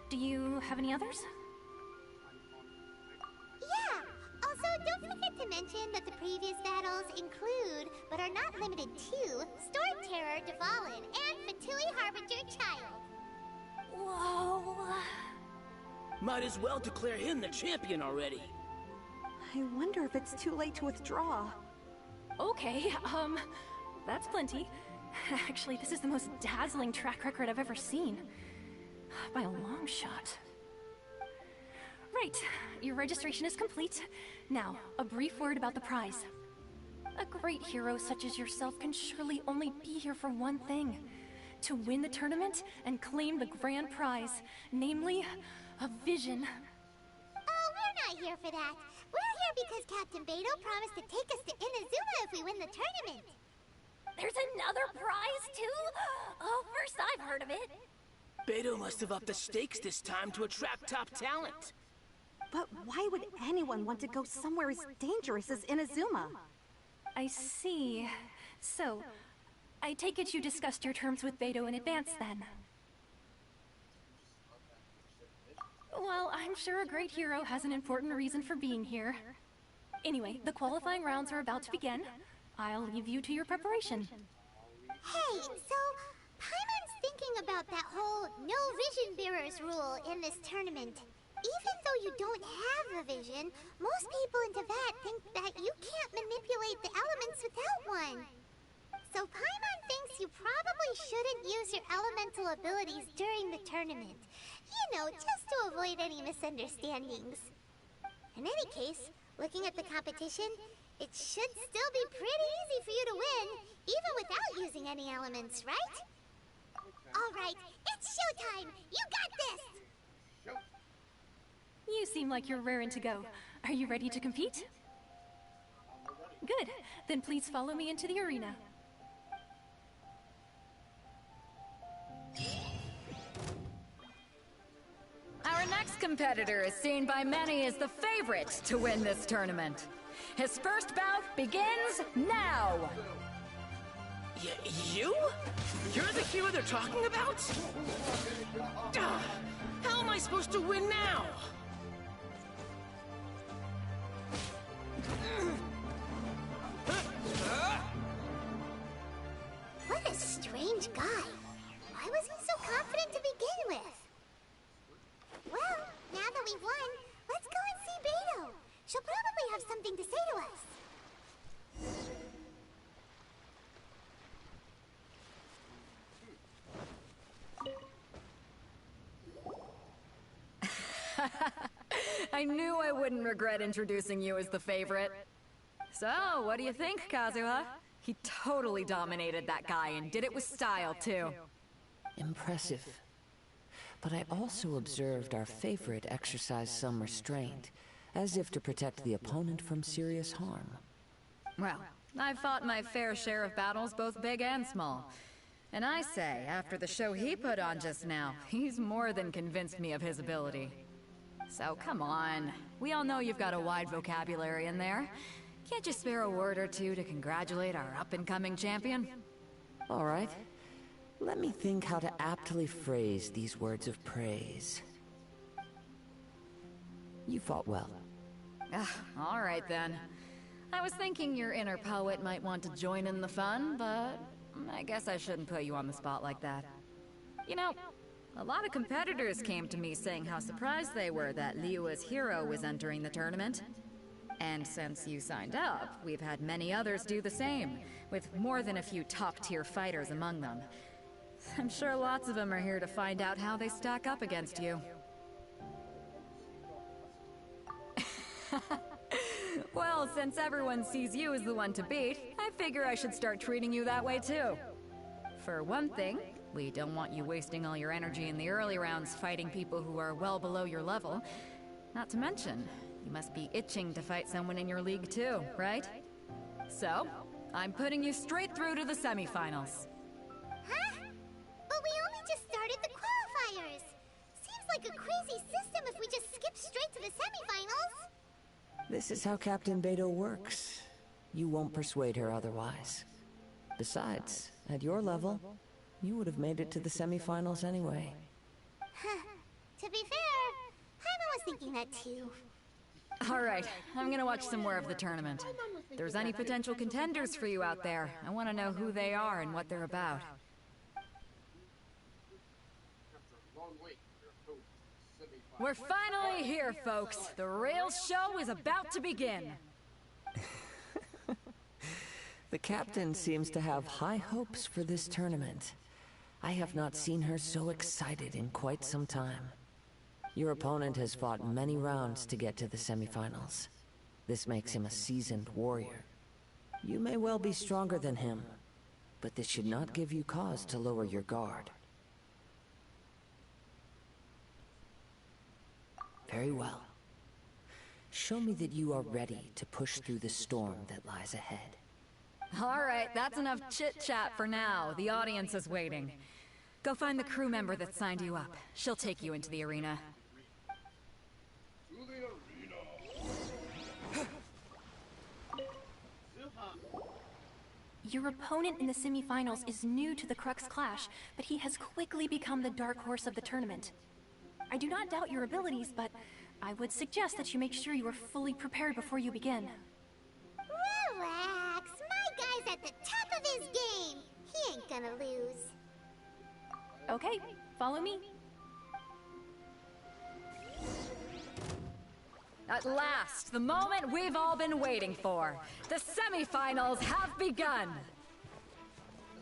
Do you have any others? Yeah! Also, don't forget to mention that the previous battles include, but are not limited to, Storm Terror Devalin and Fatui Harbinger Child. Whoa! Might as well declare him the champion already. I wonder if it's too late to withdraw. Okay, that's plenty. Actually, this is the most dazzling track record I've ever seen. By a long shot. Right, your registration is complete. Now, a brief word about the prize. A great hero such as yourself can surely only be here for one thing. To win the tournament and claim the grand prize, namely, a vision. Oh, we're not here for that. We're here because Captain Beidou promised to take us to Inazuma if we win the tournament. There's another prize, too? Oh, first I've heard of it. Beidou must have upped the stakes this time to attract top talent. But why would anyone want to go somewhere as dangerous as Inazuma? I see. So, I take it you discussed your terms with Beidou in advance, then? Well, I'm sure a great hero has an important reason for being here. Anyway, the qualifying rounds are about to begin. I'll leave you to your preparation. Hey, so Paimon's thinking about that whole no vision bearers rule in this tournament. Even though you don't have a vision, most people in Teyvat think that you can't manipulate the elements without one. So Paimon thinks you probably shouldn't use your elemental abilities during the tournament. You know, just to avoid any misunderstandings. In any case, looking at the competition, it should still be pretty easy for you to win, even without using any elements, right? Alright, it's showtime! You got this! You seem like you're raring to go. Are you ready to compete? Good. Then please follow me into the arena. Our next competitor is seen by many as the favorite to win this tournament. His first bout begins now! You? You're the hero they're talking about? How am I supposed to win now? What a strange guy. Why was he so confident to begin with? Well, now that we've won, let's go and see Beidou. She'll probably have something to say to us. I knew I wouldn't regret introducing you as the favorite. So, what do you think, Kazuha? He totally dominated that guy and did it with style, too. Impressive. But I also observed our favorite exercise some restraint, as if to protect the opponent from serious harm. Well, I've fought my fair share of battles, both big and small. And I say, after the show he put on just now, he's more than convinced me of his ability. So come on, we all know you've got a wide vocabulary in there. Can't you spare a word or two to congratulate our up-and-coming champion? All right. Let me think how to aptly phrase these words of praise. You fought well. All right then. I was thinking your inner poet might want to join in the fun, but I guess I shouldn't put you on the spot like that. You know, a lot of competitors came to me saying how surprised they were that Liyue's hero was entering the tournament. And since you signed up, we've had many others do the same, with more than a few top-tier fighters among them. I'm sure lots of them are here to find out how they stack up against you. Well, since everyone sees you as the one to beat, I figure I should start treating you that way too. For one thing, we don't want you wasting all your energy in the early rounds fighting people who are well below your level. Not to mention, you must be itching to fight someone in your league too, right? So, I'm putting you straight through to the semifinals. Huh? But we only just started the qualifiers. Seems like a crazy system if we just skip straight to the semifinals. This is how Captain Beidou works. You won't persuade her otherwise. Besides, at your level, you would have made it to the semifinals anyway. To be fair, Paimon was thinking that too. Alright, I'm gonna watch some more of the tournament. If there's any potential contenders for you out there, I want to know who they are and what they're about. We're finally here, folks. The real show is about to begin. The captain seems to have high hopes for this tournament. I have not seen her so excited in quite some time. Your opponent has fought many rounds to get to the semifinals. This makes him a seasoned warrior. You may well be stronger than him, but this should not give you cause to lower your guard. Very well. Show me that you are ready to push through the storm that lies ahead. All right, that's enough chit-chat for now. The audience is waiting. Go find the crew member that signed you up. She'll take you into the arena. Your opponent in the semifinals is new to the Crux Clash, but he has quickly become the dark horse of the tournament. I do not doubt your abilities, but I would suggest that you make sure you are fully prepared before you begin. Relax, my guy's at the top of his game. He ain't gonna lose. Okay, follow me. At last, the moment we've all been waiting for. The semifinals have begun.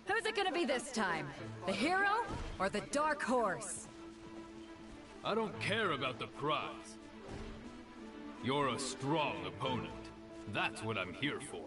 Who's it gonna be this time? The hero or the dark horse? I don't care about the prize. You're a strong opponent. That's what I'm here for.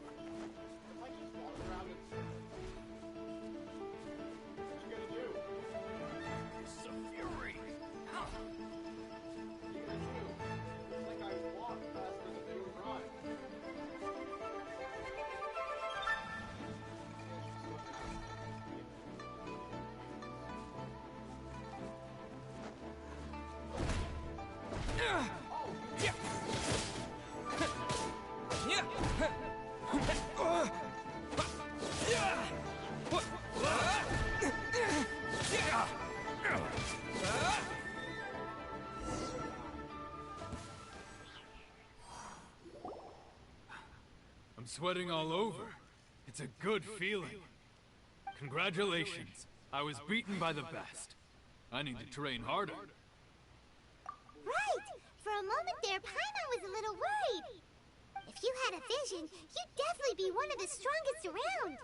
I'm sweating all over. It's a good feeling. Congratulations. I was beaten by the best. I need to train harder. Right! For a moment there, Paimon was a little worried. If you had a vision, you'd definitely be one of the strongest around.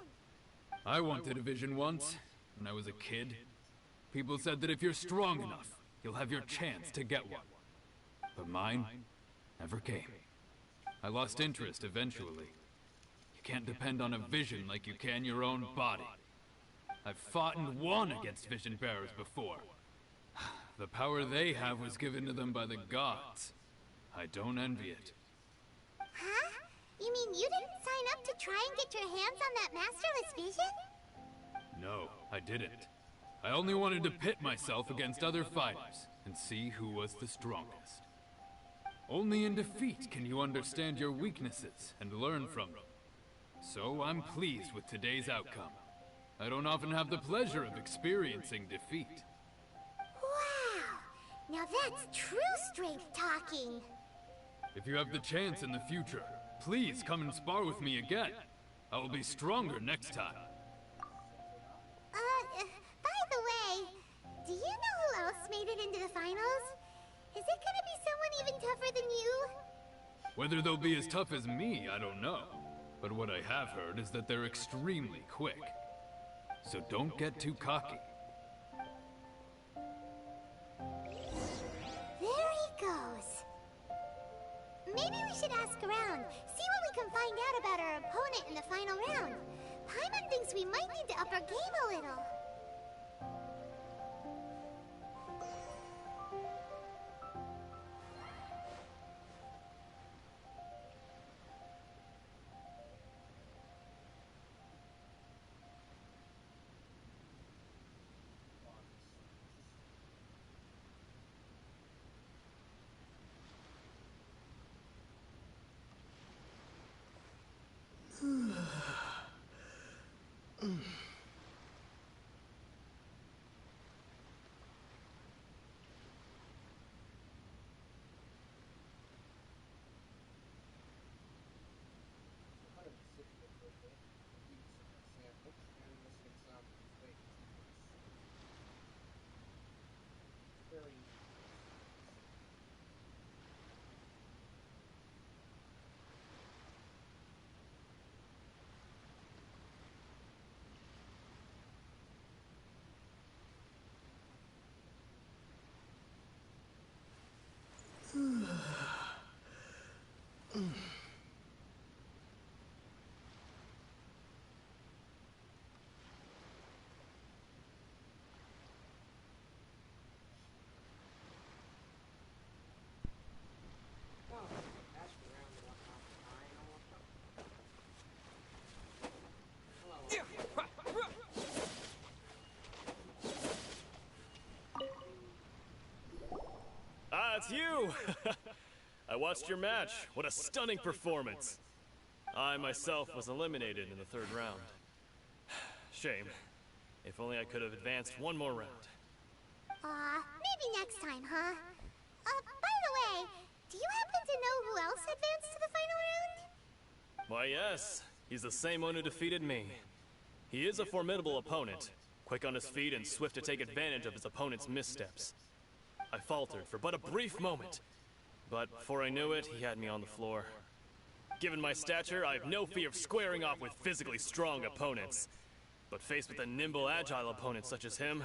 I wanted a vision once, when I was a kid. People said that if you're strong enough, you'll have your chance to get one. But mine never came. I lost interest eventually. You can't depend on a vision like you can your own body. I've fought and won against vision bearers before. The power they have was given to them by the gods. I don't envy it. Huh? You mean you didn't sign up to try and get your hands on that masterless vision? No, I didn't. I only wanted to pit myself against other fighters and see who was the strongest. Only in defeat can you understand your weaknesses and learn from them. So I'm pleased with today's outcome. I don't often have the pleasure of experiencing defeat. Wow! Now that's true strength talking. If you have the chance in the future, please come and spar with me again. I will be stronger next time. By the way, do you know who else made it into the finals? Is it gonna be someone even tougher than you? Whether they'll be as tough as me, I don't know. But what I have heard is that they're extremely quick. So don't get too cocky. There he goes. Maybe we should ask around, see what we can find out about our opponent in the final round. Paimon thinks we might need to up our game a little. it's you! I watched your match. What a stunning performance. I myself was eliminated in the 3rd round. Shame. If only I could have advanced one more round. Maybe next time, huh? By the way, do you happen to know who else advanced to the final round? Why, yes. He's the same one who defeated me. He is a formidable opponent, quick on his feet and swift to take advantage of his opponent's missteps. I faltered for but a brief moment, but before I knew it, he had me on the floor. Given my stature, I have no fear of squaring off with physically strong opponents. But faced with a nimble, agile opponent such as him,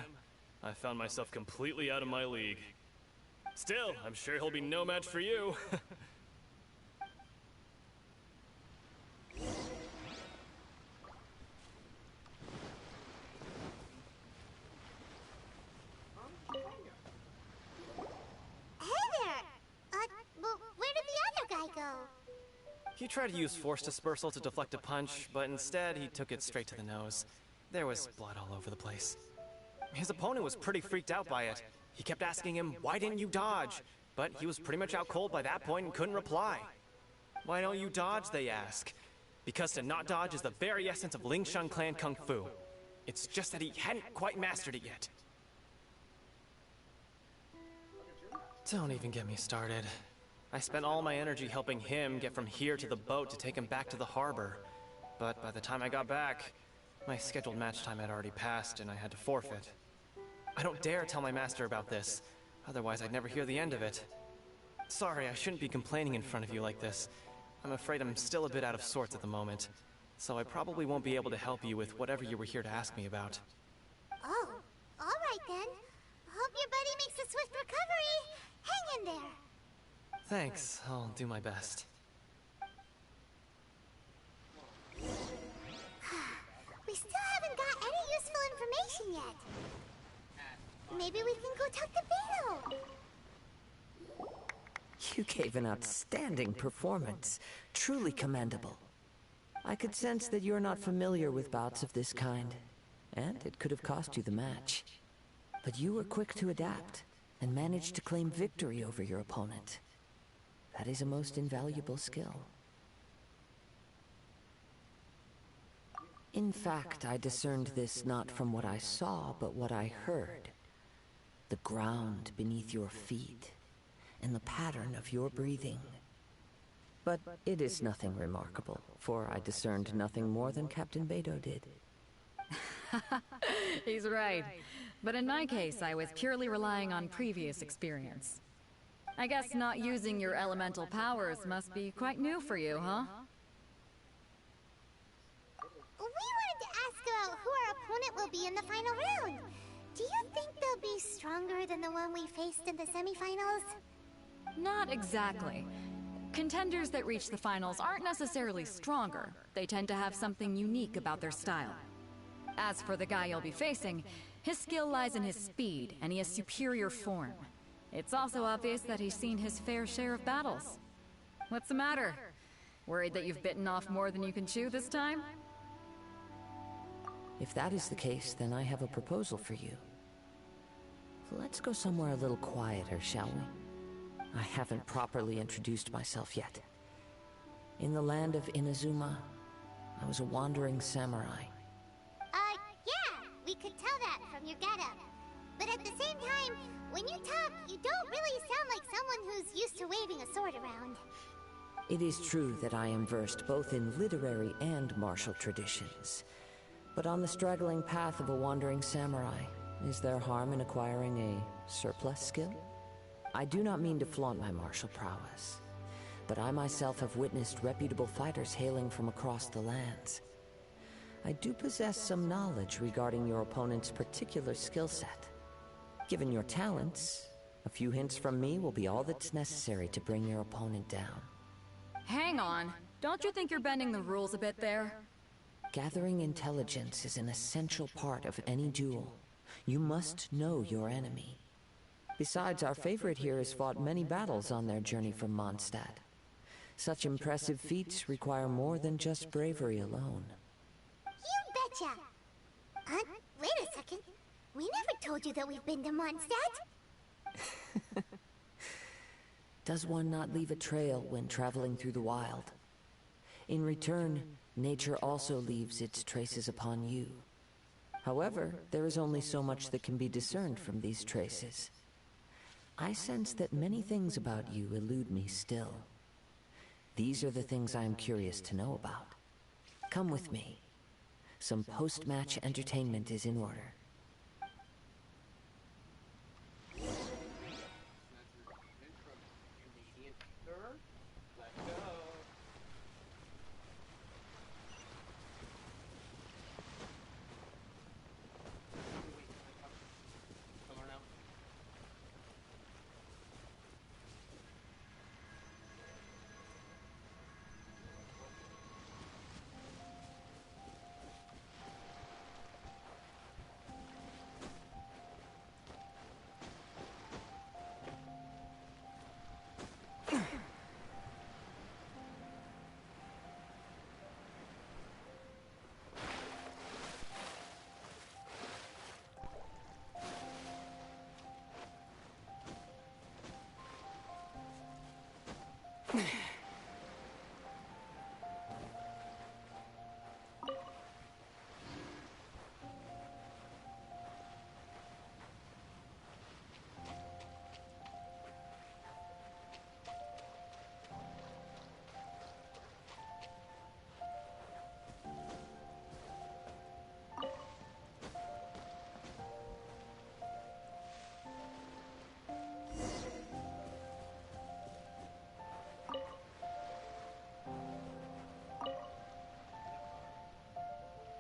I found myself completely out of my league. Still, I'm sure he'll be no match for you. Where did the other guy go? He tried to use force dispersal to deflect a punch, but instead he took it straight to the nose. There was blood all over the place. His opponent was pretty freaked out by it. He kept asking him, "Why didn't you dodge?" But he was pretty much out cold by that point and couldn't reply. "Why don't you dodge?" they ask. Because to not dodge is the very essence of Lingshan clan Kung Fu. It's just that he hadn't quite mastered it yet. Don't even get me started. I spent all my energy helping him get from here to the boat to take him back to the harbor. But by the time I got back, my scheduled match time had already passed and I had to forfeit. I don't dare tell my master about this, otherwise I'd never hear the end of it. Sorry, I shouldn't be complaining in front of you like this. I'm afraid I'm still a bit out of sorts at the moment, so I probably won't be able to help you with whatever you were here to ask me about. Oh, alright then. Hope your buddy makes a swift recovery. Hang in there. Thanks, I'll do my best. We still haven't got any useful information yet. Maybe we can go talk to Beto. You gave an outstanding performance. Truly commendable. I could sense that you're not familiar with bouts of this kind, and it could have cost you the match. But you were quick to adapt, and managed to claim victory over your opponent. That is a most invaluable skill. In fact, I discerned this not from what I saw, but what I heard. The ground beneath your feet, and the pattern of your breathing. But it is nothing remarkable, for I discerned nothing more than Captain Beto did. He's right. But in my case, I was purely relying on previous experience. I guess not using your elemental powers must be quite new for you, huh? We wanted to ask about who our opponent will be in the final round. Do you think they'll be stronger than the one we faced in the semifinals? Not exactly. Contenders that reach the finals aren't necessarily stronger. They tend to have something unique about their style. As for the guy you'll be facing, his skill lies in his speed, and he has superior form. It's also obvious that he's seen his fair share of battles. What's the matter? Worried that you've bitten off more than you can chew this time? If that is the case, then I have a proposal for you. Let's go somewhere a little quieter, shall we? I haven't properly introduced myself yet. In the land of Inazuma, I was a wandering samurai. Yeah, we could tell that from your getup. But at the same time, when you talk, you don't really sound like someone who's used to waving a sword around. It is true that I am versed both in literary and martial traditions. But on the straggling path of a wandering samurai, is there harm in acquiring a surplus skill? I do not mean to flaunt my martial prowess, but I myself have witnessed reputable fighters hailing from across the lands. I do possess some knowledge regarding your opponent's particular skill set. Given your talents, a few hints from me will be all that's necessary to bring your opponent down. Hang on. Don't you think you're bending the rules a bit there? Gathering intelligence is an essential part of any duel. You must know your enemy. Besides, our favorite here has fought many battles on their journey from Mondstadt. Such impressive feats require more than just bravery alone. You betcha! Wait a second. We never told you that we've been to Mondstadt. does one not leave a trail when traveling through the wild? In return, nature also leaves its traces upon you. However, there is only so much that can be discerned from these traces. I sense that many things about you elude me still. These are the things I am curious to know about. Come with me. Some post-match entertainment is in order.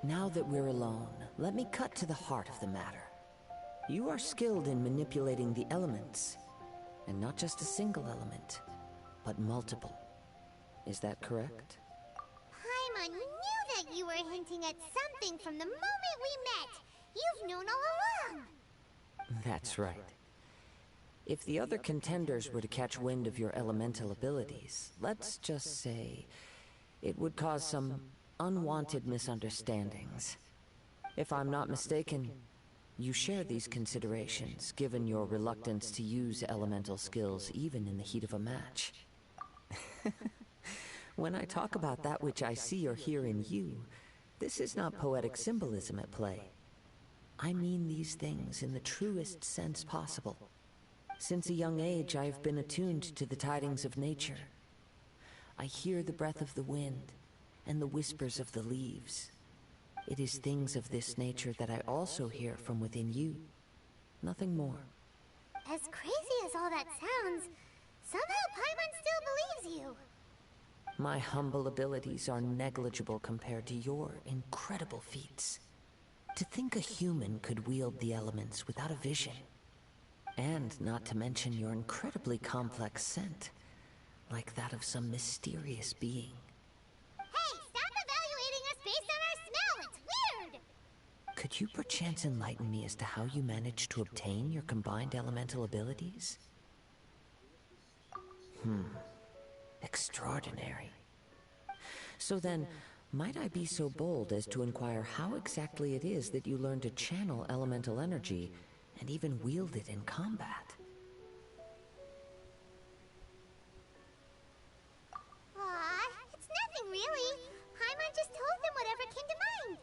Now that we're alone, let me cut to the heart of the matter. You are skilled in manipulating the elements, and not just a single element, but multiple. Is that correct? Paimon knew that you were hinting at something from the moment we met. You've known all along. That's right. If the other contenders were to catch wind of your elemental abilities, let's just say it would cause some unwanted misunderstandings. If I'm not mistaken, you share these considerations, given your reluctance to use elemental skills even in the heat of a match. When I talk about that which I see or hear in you, this is not poetic symbolism at play. I mean these things in the truest sense possible. Since a young age, I have been attuned to the tidings of nature. I hear the breath of the wind and the whispers of the leaves. It is things of this nature that I also hear from within you. Nothing more. As crazy as all that sounds, somehow Paimon still believes you. My humble abilities are negligible compared to your incredible feats. To think a human could wield the elements without a vision. And not to mention your incredibly complex scent, like that of some mysterious being. Hey, stop evaluating us based on our smell! It's weird! Could you perchance enlighten me as to how you managed to obtain your combined elemental abilities? Extraordinary. So then, might I be so bold as to inquire how exactly it is that you learned to channel elemental energy and even wield it in combat? Aw, it's nothing really. Paimon just told them whatever came to mind.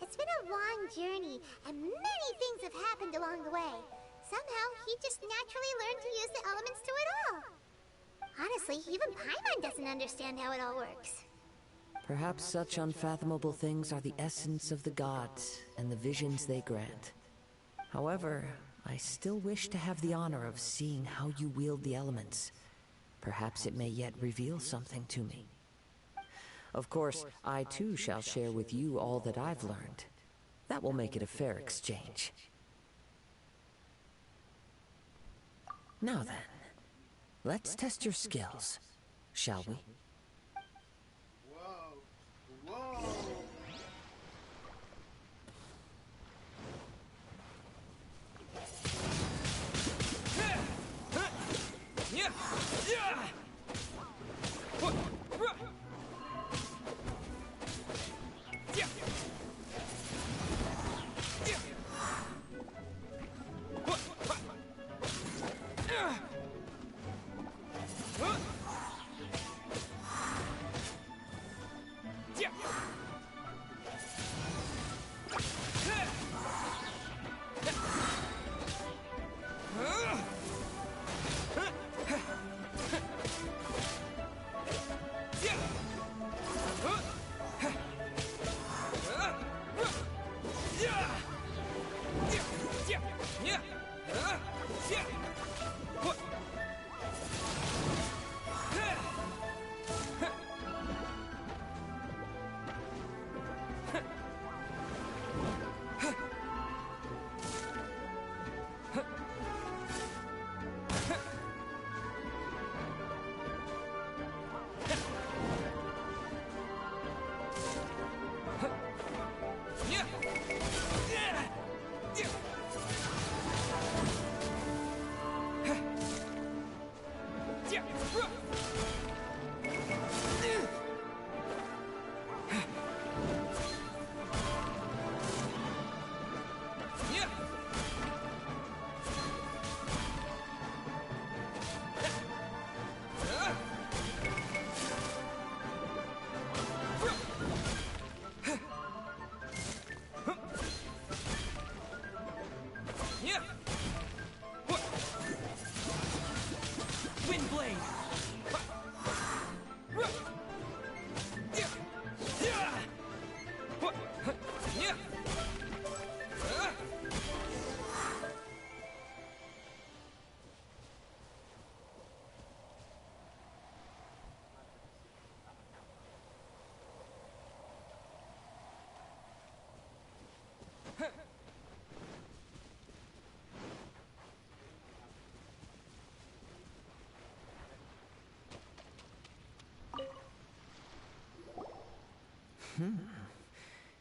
It's been a long journey, and many things have happened along the way. Somehow, he just naturally learned to use the elements to it all. Honestly, even Paimon doesn't understand how it all works. Perhaps such unfathomable things are the essence of the gods and the visions they grant. However, I still wish to have the honor of seeing how you wield the elements. Perhaps it may yet reveal something to me. Of course, I too shall share with you all that I've learned. That will make it a fair exchange. Now then, let's test your skills, shall we? Whoa! Whoa!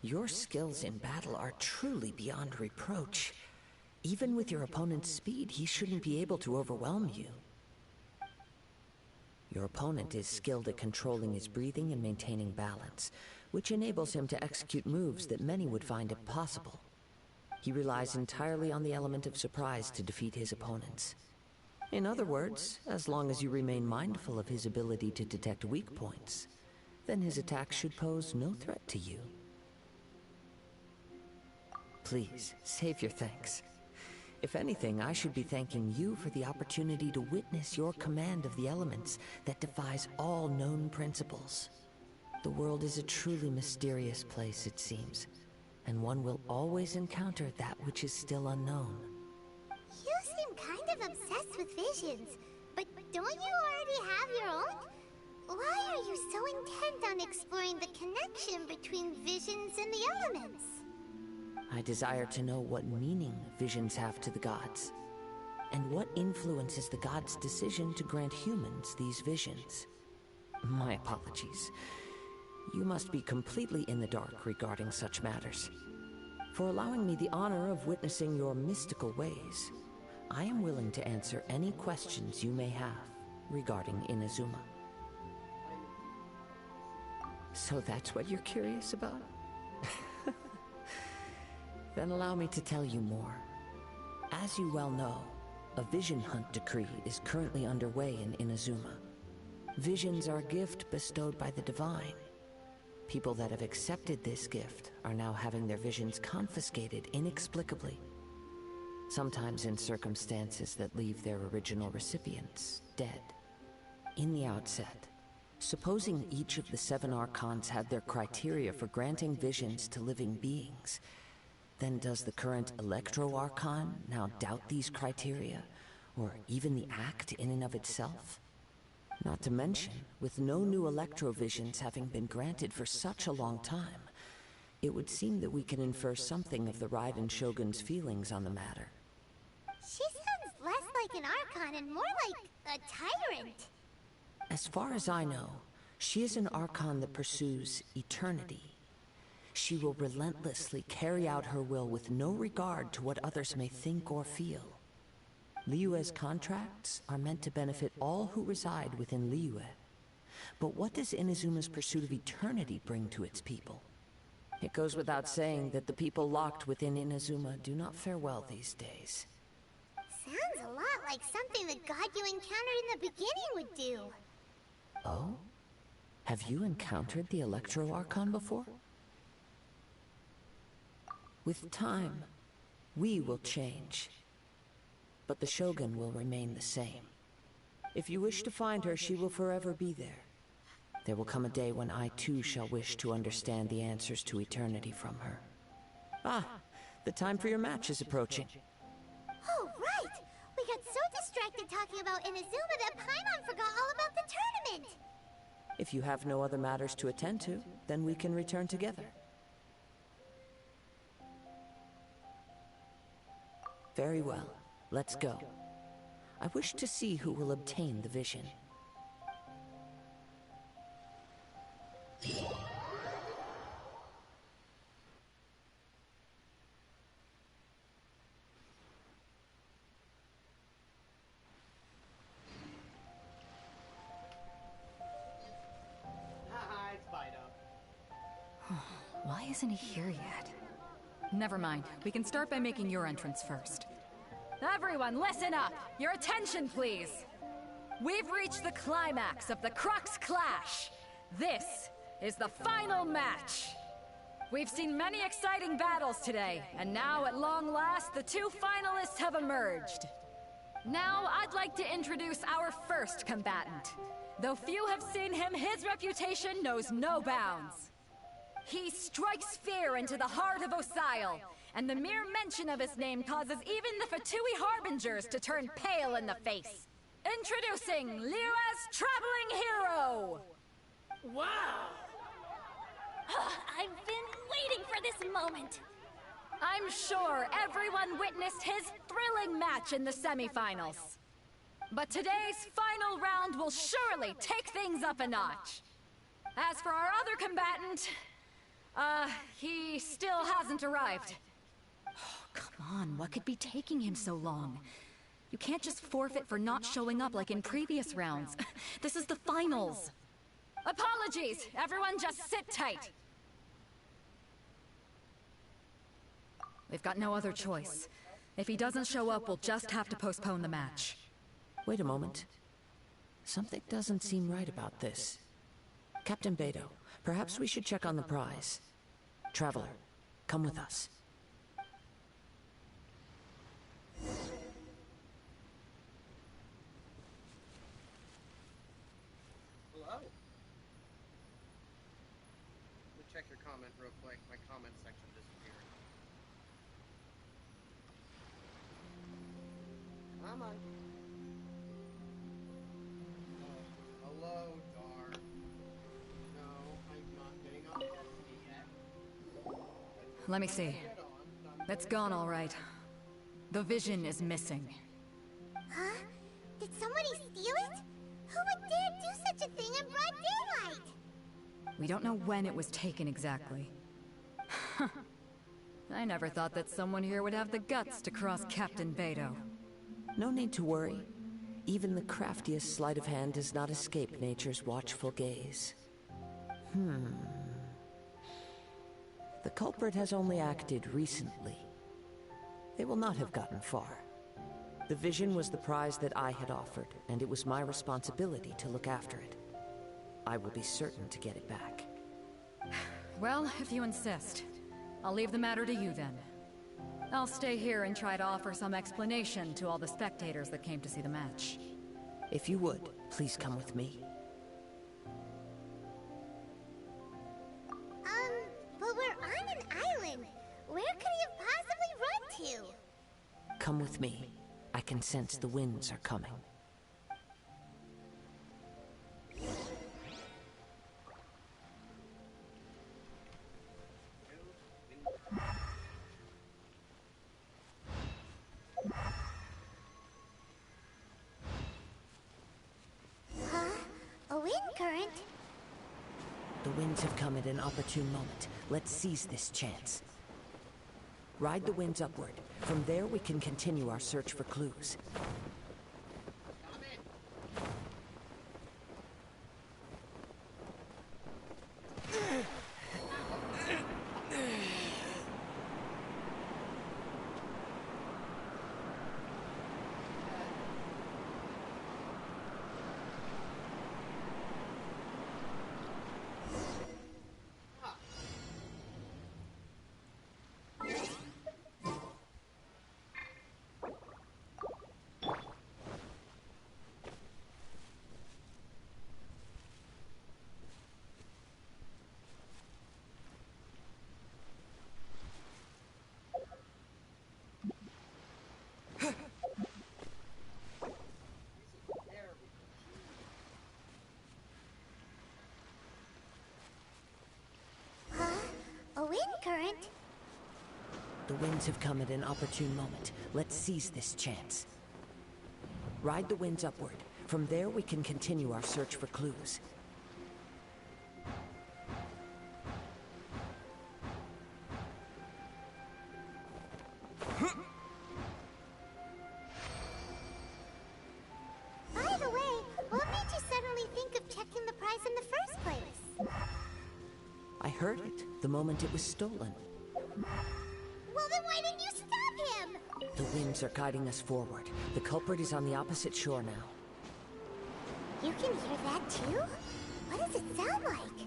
Your skills in battle are truly beyond reproach. Even with your opponent's speed, he shouldn't be able to overwhelm you. Your opponent is skilled at controlling his breathing and maintaining balance, which enables him to execute moves that many would find impossible. He relies entirely on the element of surprise to defeat his opponents. In other words, as long as you remain mindful of his ability to detect weak points, then his attacks should pose no threat to you. Please, save your thanks. If anything, I should be thanking you for the opportunity to witness your command of the elements that defies all known principles. The world is a truly mysterious place, it seems, and one will always encounter that which is still unknown. You seem kind of obsessed with visions, but don't you already have your own? Why are you so intent on exploring the connection between visions and the elements? I desire to know what meaning visions have to the gods, and what influences the gods' decision to grant humans these visions. My apologies. You must be completely in the dark regarding such matters. For allowing me the honor of witnessing your mystical ways, I am willing to answer any questions you may have regarding Inazuma. So that's what you're curious about? Then allow me to tell you more. As you well know, a vision hunt decree is currently underway in Inazuma. Visions are a gift bestowed by the divine. People that have accepted this gift are now having their visions confiscated inexplicably, sometimes in circumstances that leave their original recipients dead. In the outset, supposing each of the 7 archons had their criteria for granting visions to living beings, then does the current Electro Archon now doubt these criteria, or even the act in and of itself? Not to mention, with no new Electro visions having been granted for such a long time, it would seem that we can infer something of the Raiden Shogun's feelings on the matter. She sounds less like an Archon and more like a tyrant. As far as I know, she is an Archon that pursues eternity. She will relentlessly carry out her will with no regard to what others may think or feel. Liyue's contracts are meant to benefit all who reside within Liyue. But what does Inazuma's pursuit of eternity bring to its people? It goes without saying that the people locked within Inazuma do not fare well these days. Sounds a lot like something the god you encountered in the beginning would do. Oh? Have you encountered the Electro Archon before? With time, we will change. But the Shogun will remain the same. If you wish to find her, she will forever be there. There will come a day when I too shall wish to understand the answers to eternity from her. Ah, the time for your match is approaching. Oh, right! We got so distracted talking about Inazuma that Paimon forgot all about the tournament! If you have no other matters to attend to, then we can return together. Very well. Let's go. I wish to see who will obtain the vision. It's Fido. Why isn't he here yet? Never mind. We can start by making your entrance first. Everyone, listen up! Your attention, please! We've reached the climax of the Crux Clash! This is the final match! We've seen many exciting battles today, and now at long last, the two finalists have emerged. Now, I'd like to introduce our first combatant. Though few have seen him, his reputation knows no bounds. He strikes fear into the heart of Osile, and the mere mention of his name causes even the Fatui Harbingers to turn pale in the face. Introducing Liyue's traveling hero! Wow! I've been waiting for this moment. I'm sure everyone witnessed his thrilling match in the semifinals. But today's final round will surely take things up a notch. As for our other combatant, he still hasn't arrived. Oh, come on, what could be taking him so long? You can't just forfeit for not showing up like in previous rounds. This is the finals. Apologies, everyone just sit tight. We've got no other choice. If he doesn't show up, we'll just have to postpone the match. Wait a moment. Something doesn't seem right about this. Captain Beto, perhaps we should check on the prize. Traveler, come with us. Hello? Let me check your comment real quick. My comment section disappeared. Come on. Oh, hello, Dar. No, I'm not getting on Destiny yet. Let me see. It's gone all right. The vision is missing. Huh? Did somebody steal it? Who would dare do such a thing in broad daylight? We don't know when it was taken exactly. I never thought that someone here would have the guts to cross Captain Beto. No need to worry. Even the craftiest sleight of hand does not escape nature's watchful gaze. The culprit has only acted recently. They will not have gotten far. The vision was the prize that I had offered, and it was my responsibility to look after it. I will be certain to get it back. Well, if you insist. I'll leave the matter to you then. I'll stay here and try to offer some explanation to all the spectators that came to see the match. If you would, please come with me. But we're on an island. Where could he have possibly run to? Come with me. I can sense the winds are coming. Huh? A wind current? The winds have come at an opportune moment. Let's seize this chance. Ride the winds upward. From there, we can continue our search for clues. A wind current? The winds have come at an opportune moment. Let's seize this chance. Ride the winds upward. From there, we can continue our search for clues. By the way, what made you suddenly think of checking the prize in the first place? I heard it the moment it was stolen. Well, then why didn't you stop him? The winds are guiding us forward. The culprit is on the opposite shore now. You can hear that too? What does it sound like?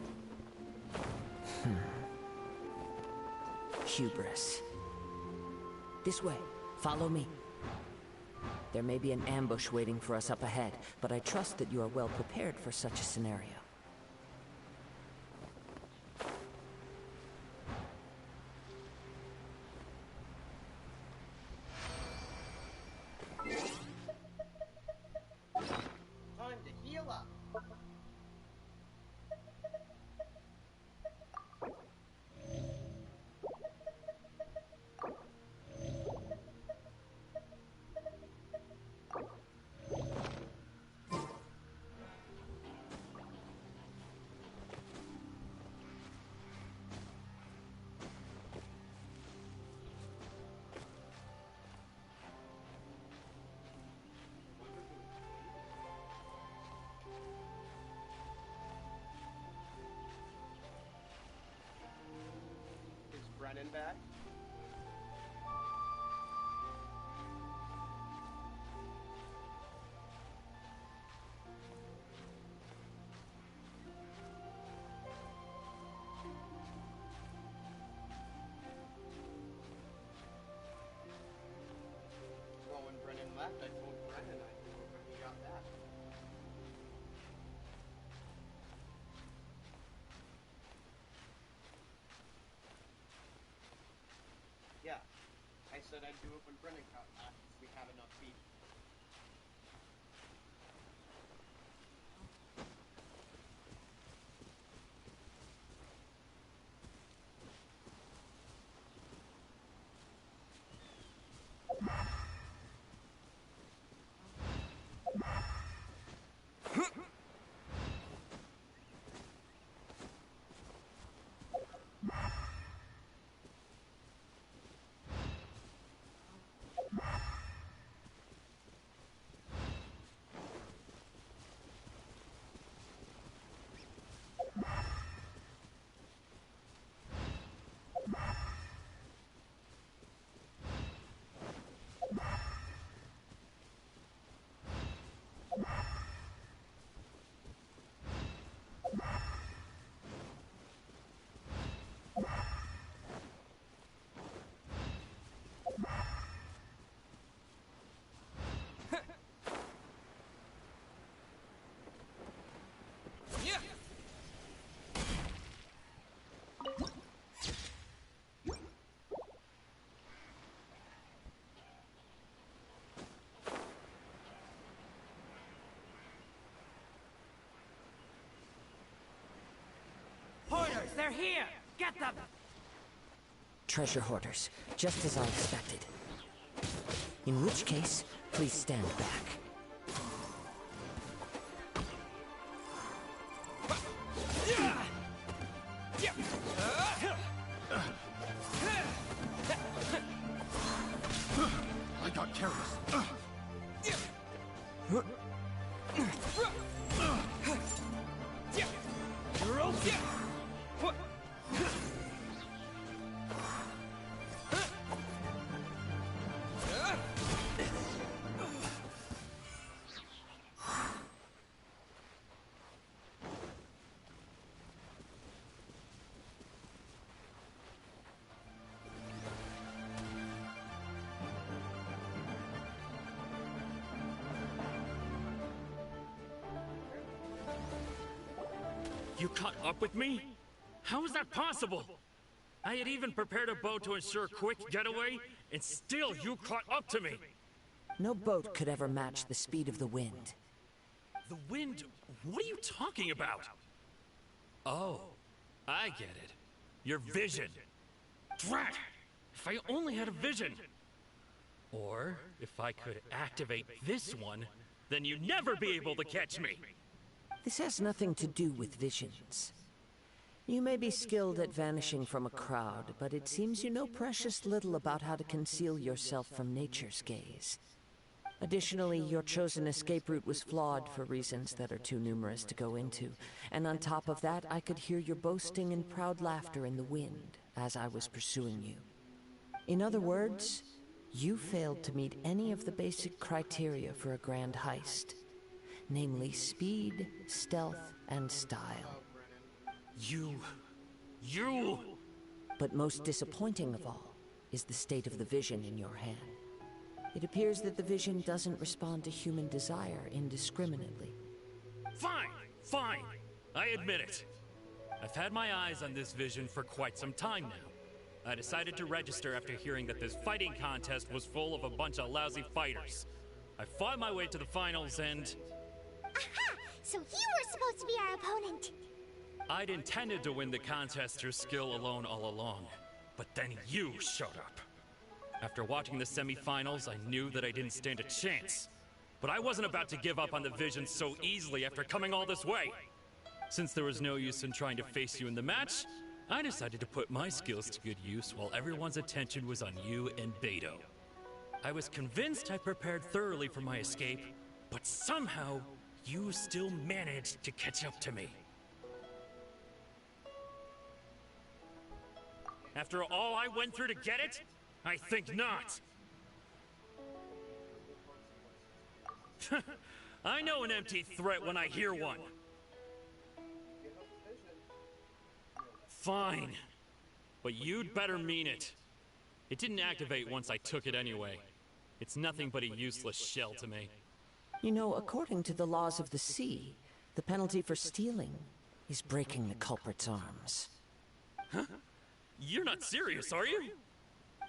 Hubris. This way. Follow me. There may be an ambush waiting for us up ahead, but I trust that you are well prepared for such a scenario. Time to heal up. Is Brennan back? Well, when Brennan left, I told Brennan he got that. Yeah, I said I'd do it when Brennan got back, if we have enough feet. Hoarders, they're here! Get them! Treasure hoarders, just as I expected. In which case, please stand back. I got careless. You're open. You caught up with me? How is that possible? I had even prepared a boat to ensure a quick getaway, and still you caught up to me! No boat could ever match the speed of the wind. The wind? What are you talking about? Oh, I get it. Your vision. Drat! If I only had a vision! Or, if I could activate this one, then you'd never be able to catch me! This has nothing to do with visions. You may be skilled at vanishing from a crowd, but it seems you know precious little about how to conceal yourself from nature's gaze. Additionally, your chosen escape route was flawed for reasons that are too numerous to go into. And on top of that, I could hear your boasting and proud laughter in the wind as I was pursuing you. In other words, you failed to meet any of the basic criteria for a grand heist. Namely speed, stealth, and style. You... But most disappointing of all is the state of the vision in your hand. It appears that the vision doesn't respond to human desire indiscriminately. Fine, fine. I admit it. I've had my eyes on this vision for quite some time now. I decided to register after hearing that this fighting contest was full of a bunch of lousy fighters. I fought my way to the finals and... Aha! So you were supposed to be our opponent! I'd intended to win the contest through skill alone all along. But then you showed up. After watching the semi-finals, I knew that I didn't stand a chance. But I wasn't about to give up on the vision so easily after coming all this way. Since there was no use in trying to face you in the match, I decided to put my skills to good use while everyone's attention was on you and Beto. I was convinced I prepared thoroughly for my escape, but somehow, you still managed to catch up to me. After all I went through to get it? I think not. I know an empty threat when I hear one. Fine. But you'd better mean it. It didn't activate once I took it anyway. It's nothing but a useless shell to me. You know, according to the laws of the sea, the penalty for stealing is breaking the culprit's arms. Huh? You're not serious, are you?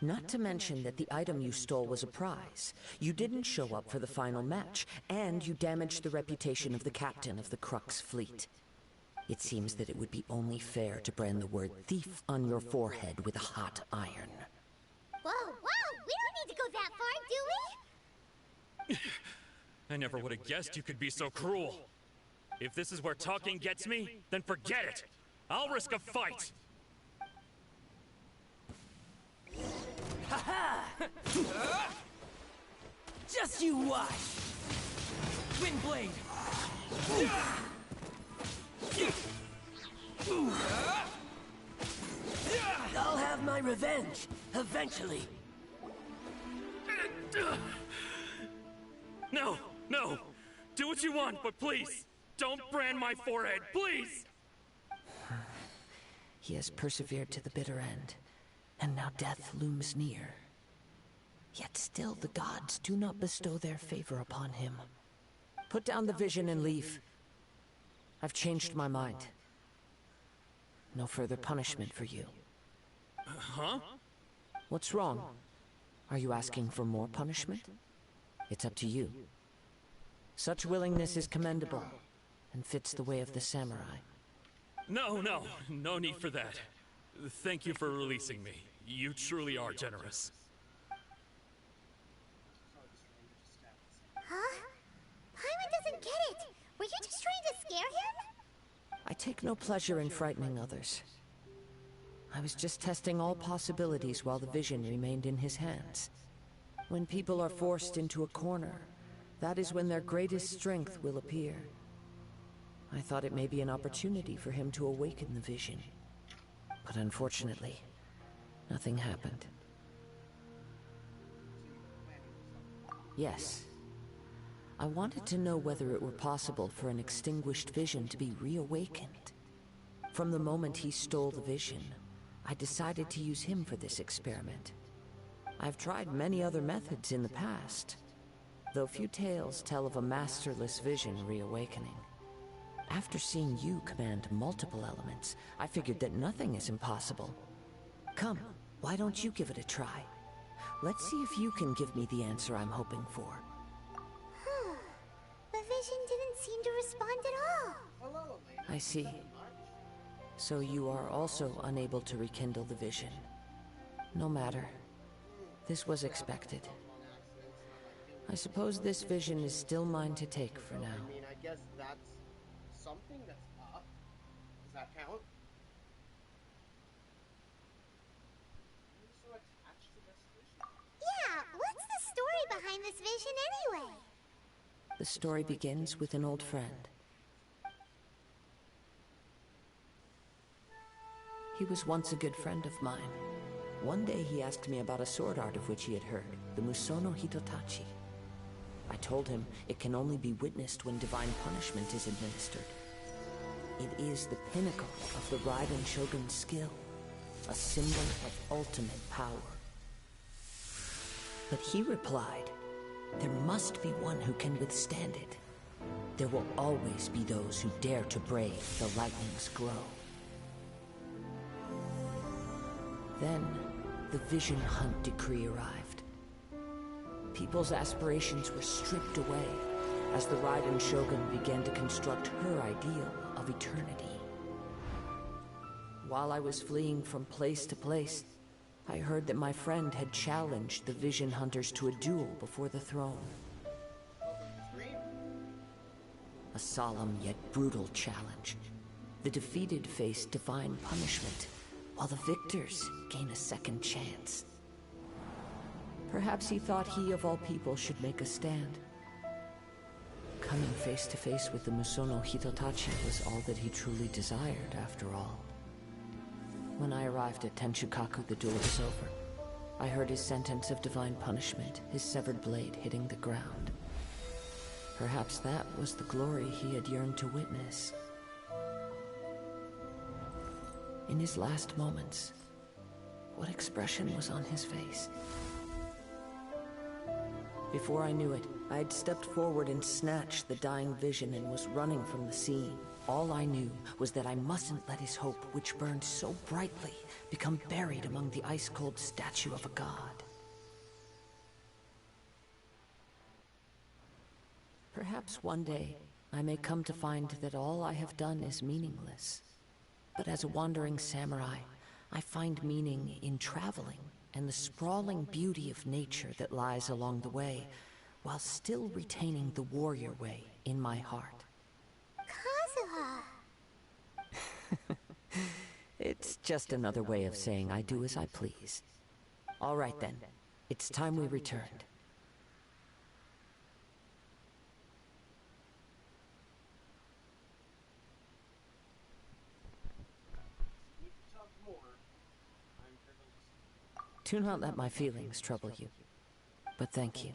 Not to mention that the item you stole was a prize. You didn't show up for the final match, and you damaged the reputation of the captain of the Crux fleet. It seems that it would be only fair to brand the word thief on your forehead with a hot iron. Whoa, whoa! We don't need to go that far, do we? I never would have guessed you could be so cruel. If this is where talking gets me, then forget it. I'll risk a fight. Ha-ha! Just you watch! Windblade! I'll have my revenge, eventually. No, no! Do what you want, but please, don't brand my forehead, please! He has persevered to the bitter end, and now death looms near. Yet still the gods do not bestow their favor upon him. Put down the vision and leave. I've changed my mind. No further punishment for you. Huh? What's wrong? Are you asking for more punishment? It's up to you. Such willingness is commendable, and fits the way of the samurai. No need for that. Thank you for releasing me. You truly are generous. Huh? Paimon doesn't get it! Were you just trying to scare him? I take no pleasure in frightening others. I was just testing all possibilities while the vision remained in his hands. When people are forced into a corner, that is when their greatest strength will appear. I thought it may be an opportunity for him to awaken the vision. But unfortunately, nothing happened. Yes. I wanted to know whether it were possible for an extinguished vision to be reawakened. From the moment he stole the vision, I decided to use him for this experiment. I've tried many other methods in the past, though few tales tell of a masterless vision reawakening. After seeing you command multiple elements, I figured that nothing is impossible. Come, why don't you give it a try? Let's see if you can give me the answer I'm hoping for. The vision didn't seem to respond at all. I see. So you are also unable to rekindle the vision. No matter. This was expected. I suppose this vision is still mine to take for now. I mean, I guess that's something that's up. Does that count? So attached to this vision. Yeah, what's the story behind this vision anyway? The story begins with an old friend. He was once a good friend of mine. One day he asked me about a sword art of which he had heard, the Musono Hitotachi. I told him it can only be witnessed when divine punishment is administered. It is the pinnacle of the Raiden Shogun's skill, a symbol of ultimate power. But he replied, there must be one who can withstand it. There will always be those who dare to brave the lightning's glow. Then, the Vision Hunt decree arrived. People's aspirations were stripped away as the Raiden Shogun began to construct her ideal of eternity. While I was fleeing from place to place, I heard that my friend had challenged the Vision Hunters to a duel before the throne. A solemn yet brutal challenge. The defeated face divine punishment, while the victors gain a second chance. Perhaps he thought he of all people should make a stand. Coming face to face with the Musono Hitotachi was all that he truly desired, after all. When I arrived at Tenshukaku, the duel was over. I heard his sentence of divine punishment, his severed blade hitting the ground. Perhaps that was the glory he had yearned to witness. In his last moments, what expression was on his face? Before I knew it, I had stepped forward and snatched the dying vision and was running from the scene. All I knew was that I mustn't let his hope, which burned so brightly, become buried among the ice-cold statue of a god. Perhaps one day, I may come to find that all I have done is meaningless. But as a wandering samurai, I find meaning in traveling and the sprawling beauty of nature that lies along the way, while still retaining the warrior way in my heart. Kazuha! It's just another way of saying I do as I please. All right then, it's time we returned. Do not let my feelings trouble you, but thank you.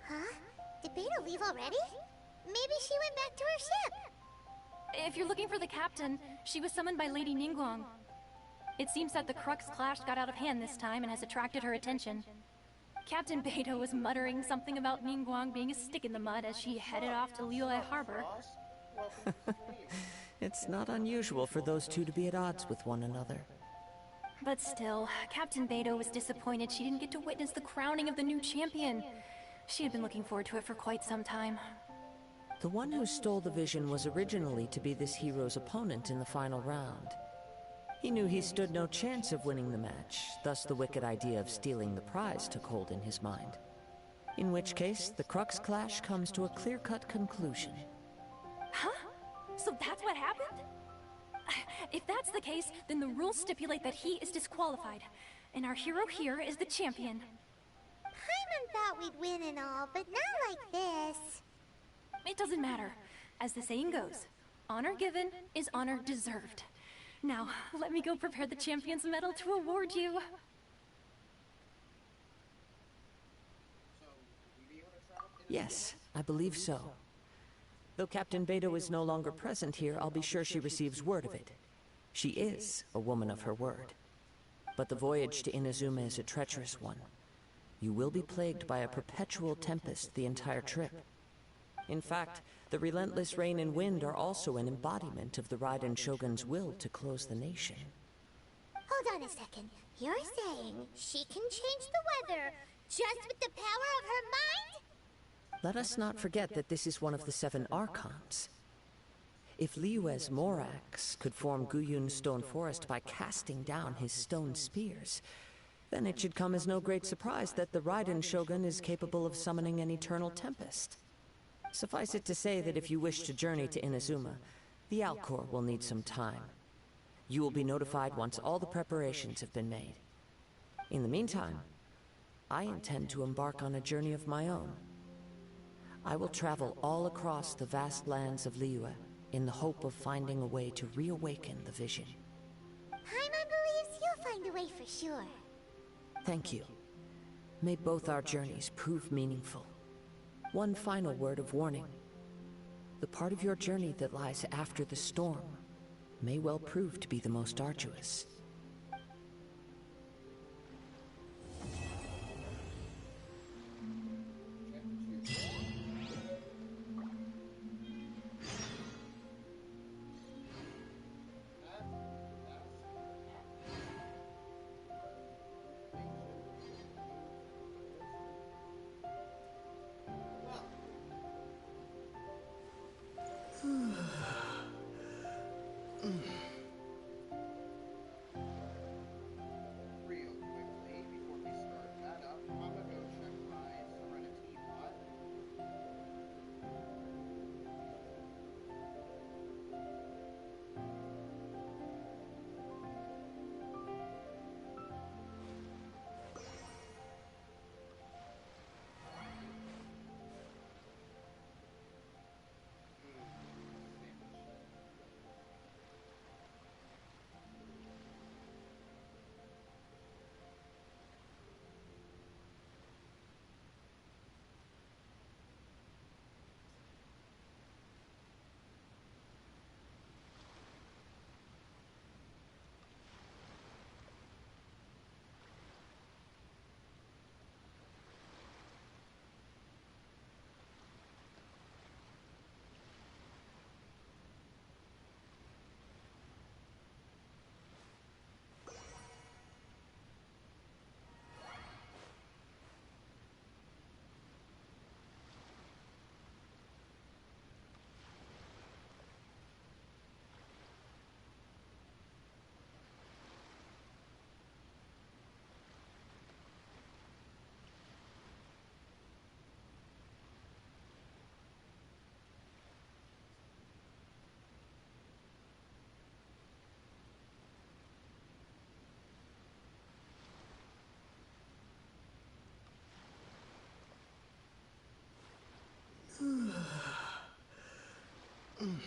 Huh? Did Beta leave already? Maybe she went back to her ship. If you're looking for the captain, she was summoned by Lady Ningguang. It seems that the Crux clash got out of hand this time and has attracted her attention. Captain Beta was muttering something about Ningguang being a stick in the mud as she headed off to Liyue Harbor. It's not unusual for those two to be at odds with one another. But still, Captain Beto was disappointed she didn't get to witness the crowning of the new champion. She had been looking forward to it for quite some time. The one who stole the vision was originally to be this hero's opponent in the final round. He knew he stood no chance of winning the match, thus the wicked idea of stealing the prize took hold in his mind. In which case, the Crux clash comes to a clear-cut conclusion. Huh? So that's what happened? If that's the case, then the rules stipulate that he is disqualified, and our hero here is the champion. Paimon thought we'd win and all, but not like this. It doesn't matter. As the saying goes, honor given is honor deserved. Now, let me go prepare the champion's medal to award you. Yes, I believe so. Though Captain Beto is no longer present here, I'll be sure she receives word of it. She is a woman of her word. But the voyage to Inazuma is a treacherous one. You will be plagued by a perpetual tempest the entire trip. In fact, the relentless rain and wind are also an embodiment of the Raiden Shogun's will to close the nation. Hold on a second. You're saying she can change the weather just with the power of her mind? Let us not forget that this is one of the 7 Archons. If Liyue's Morax could form Guyun's stone forest by casting down his stone spears, then it should come as no great surprise that the Raiden Shogun is capable of summoning an eternal tempest. Suffice it to say that if you wish to journey to Inazuma, the Alcor will need some time. You will be notified once all the preparations have been made. In the meantime, I intend to embark on a journey of my own. I will travel all across the vast lands of Liyue in the hope of finding a way to reawaken the vision. Paimon believes you'll find a way for sure. Thank you. May both our journeys prove meaningful. One final word of warning. The part of your journey that lies after the storm may well prove to be the most arduous. Let's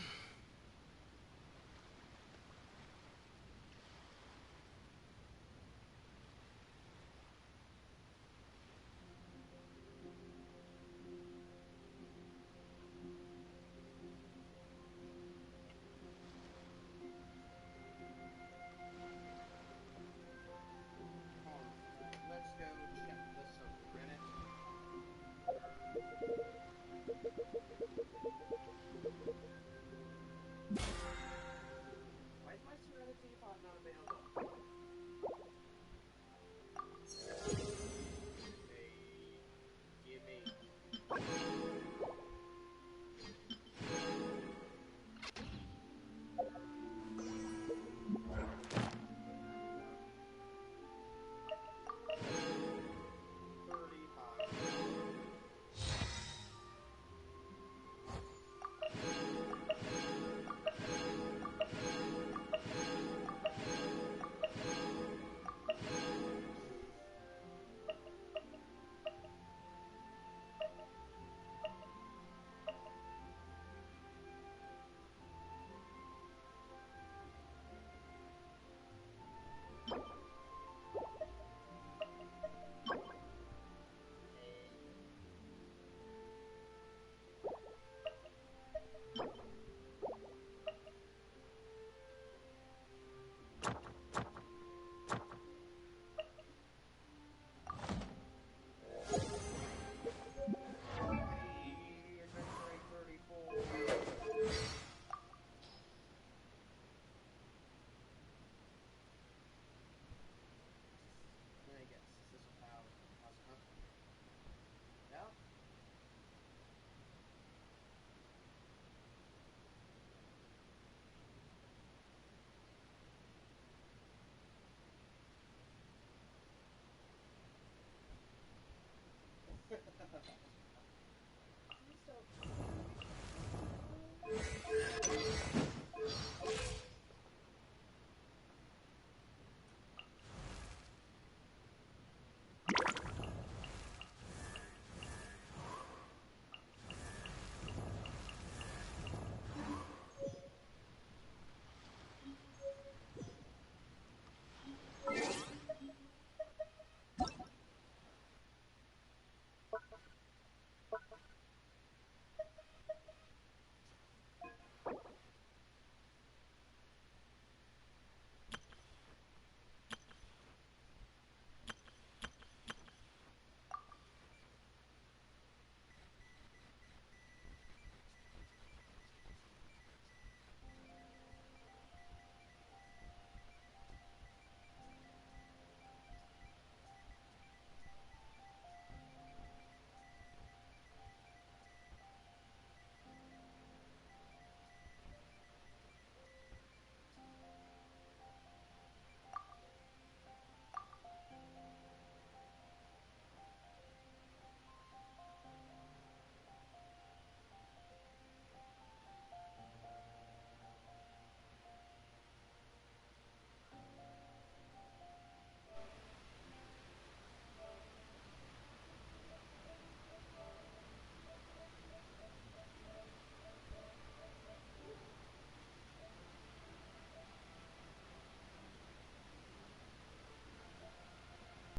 go check this over Reddit. Why is my Serenity pod not available? Gimme.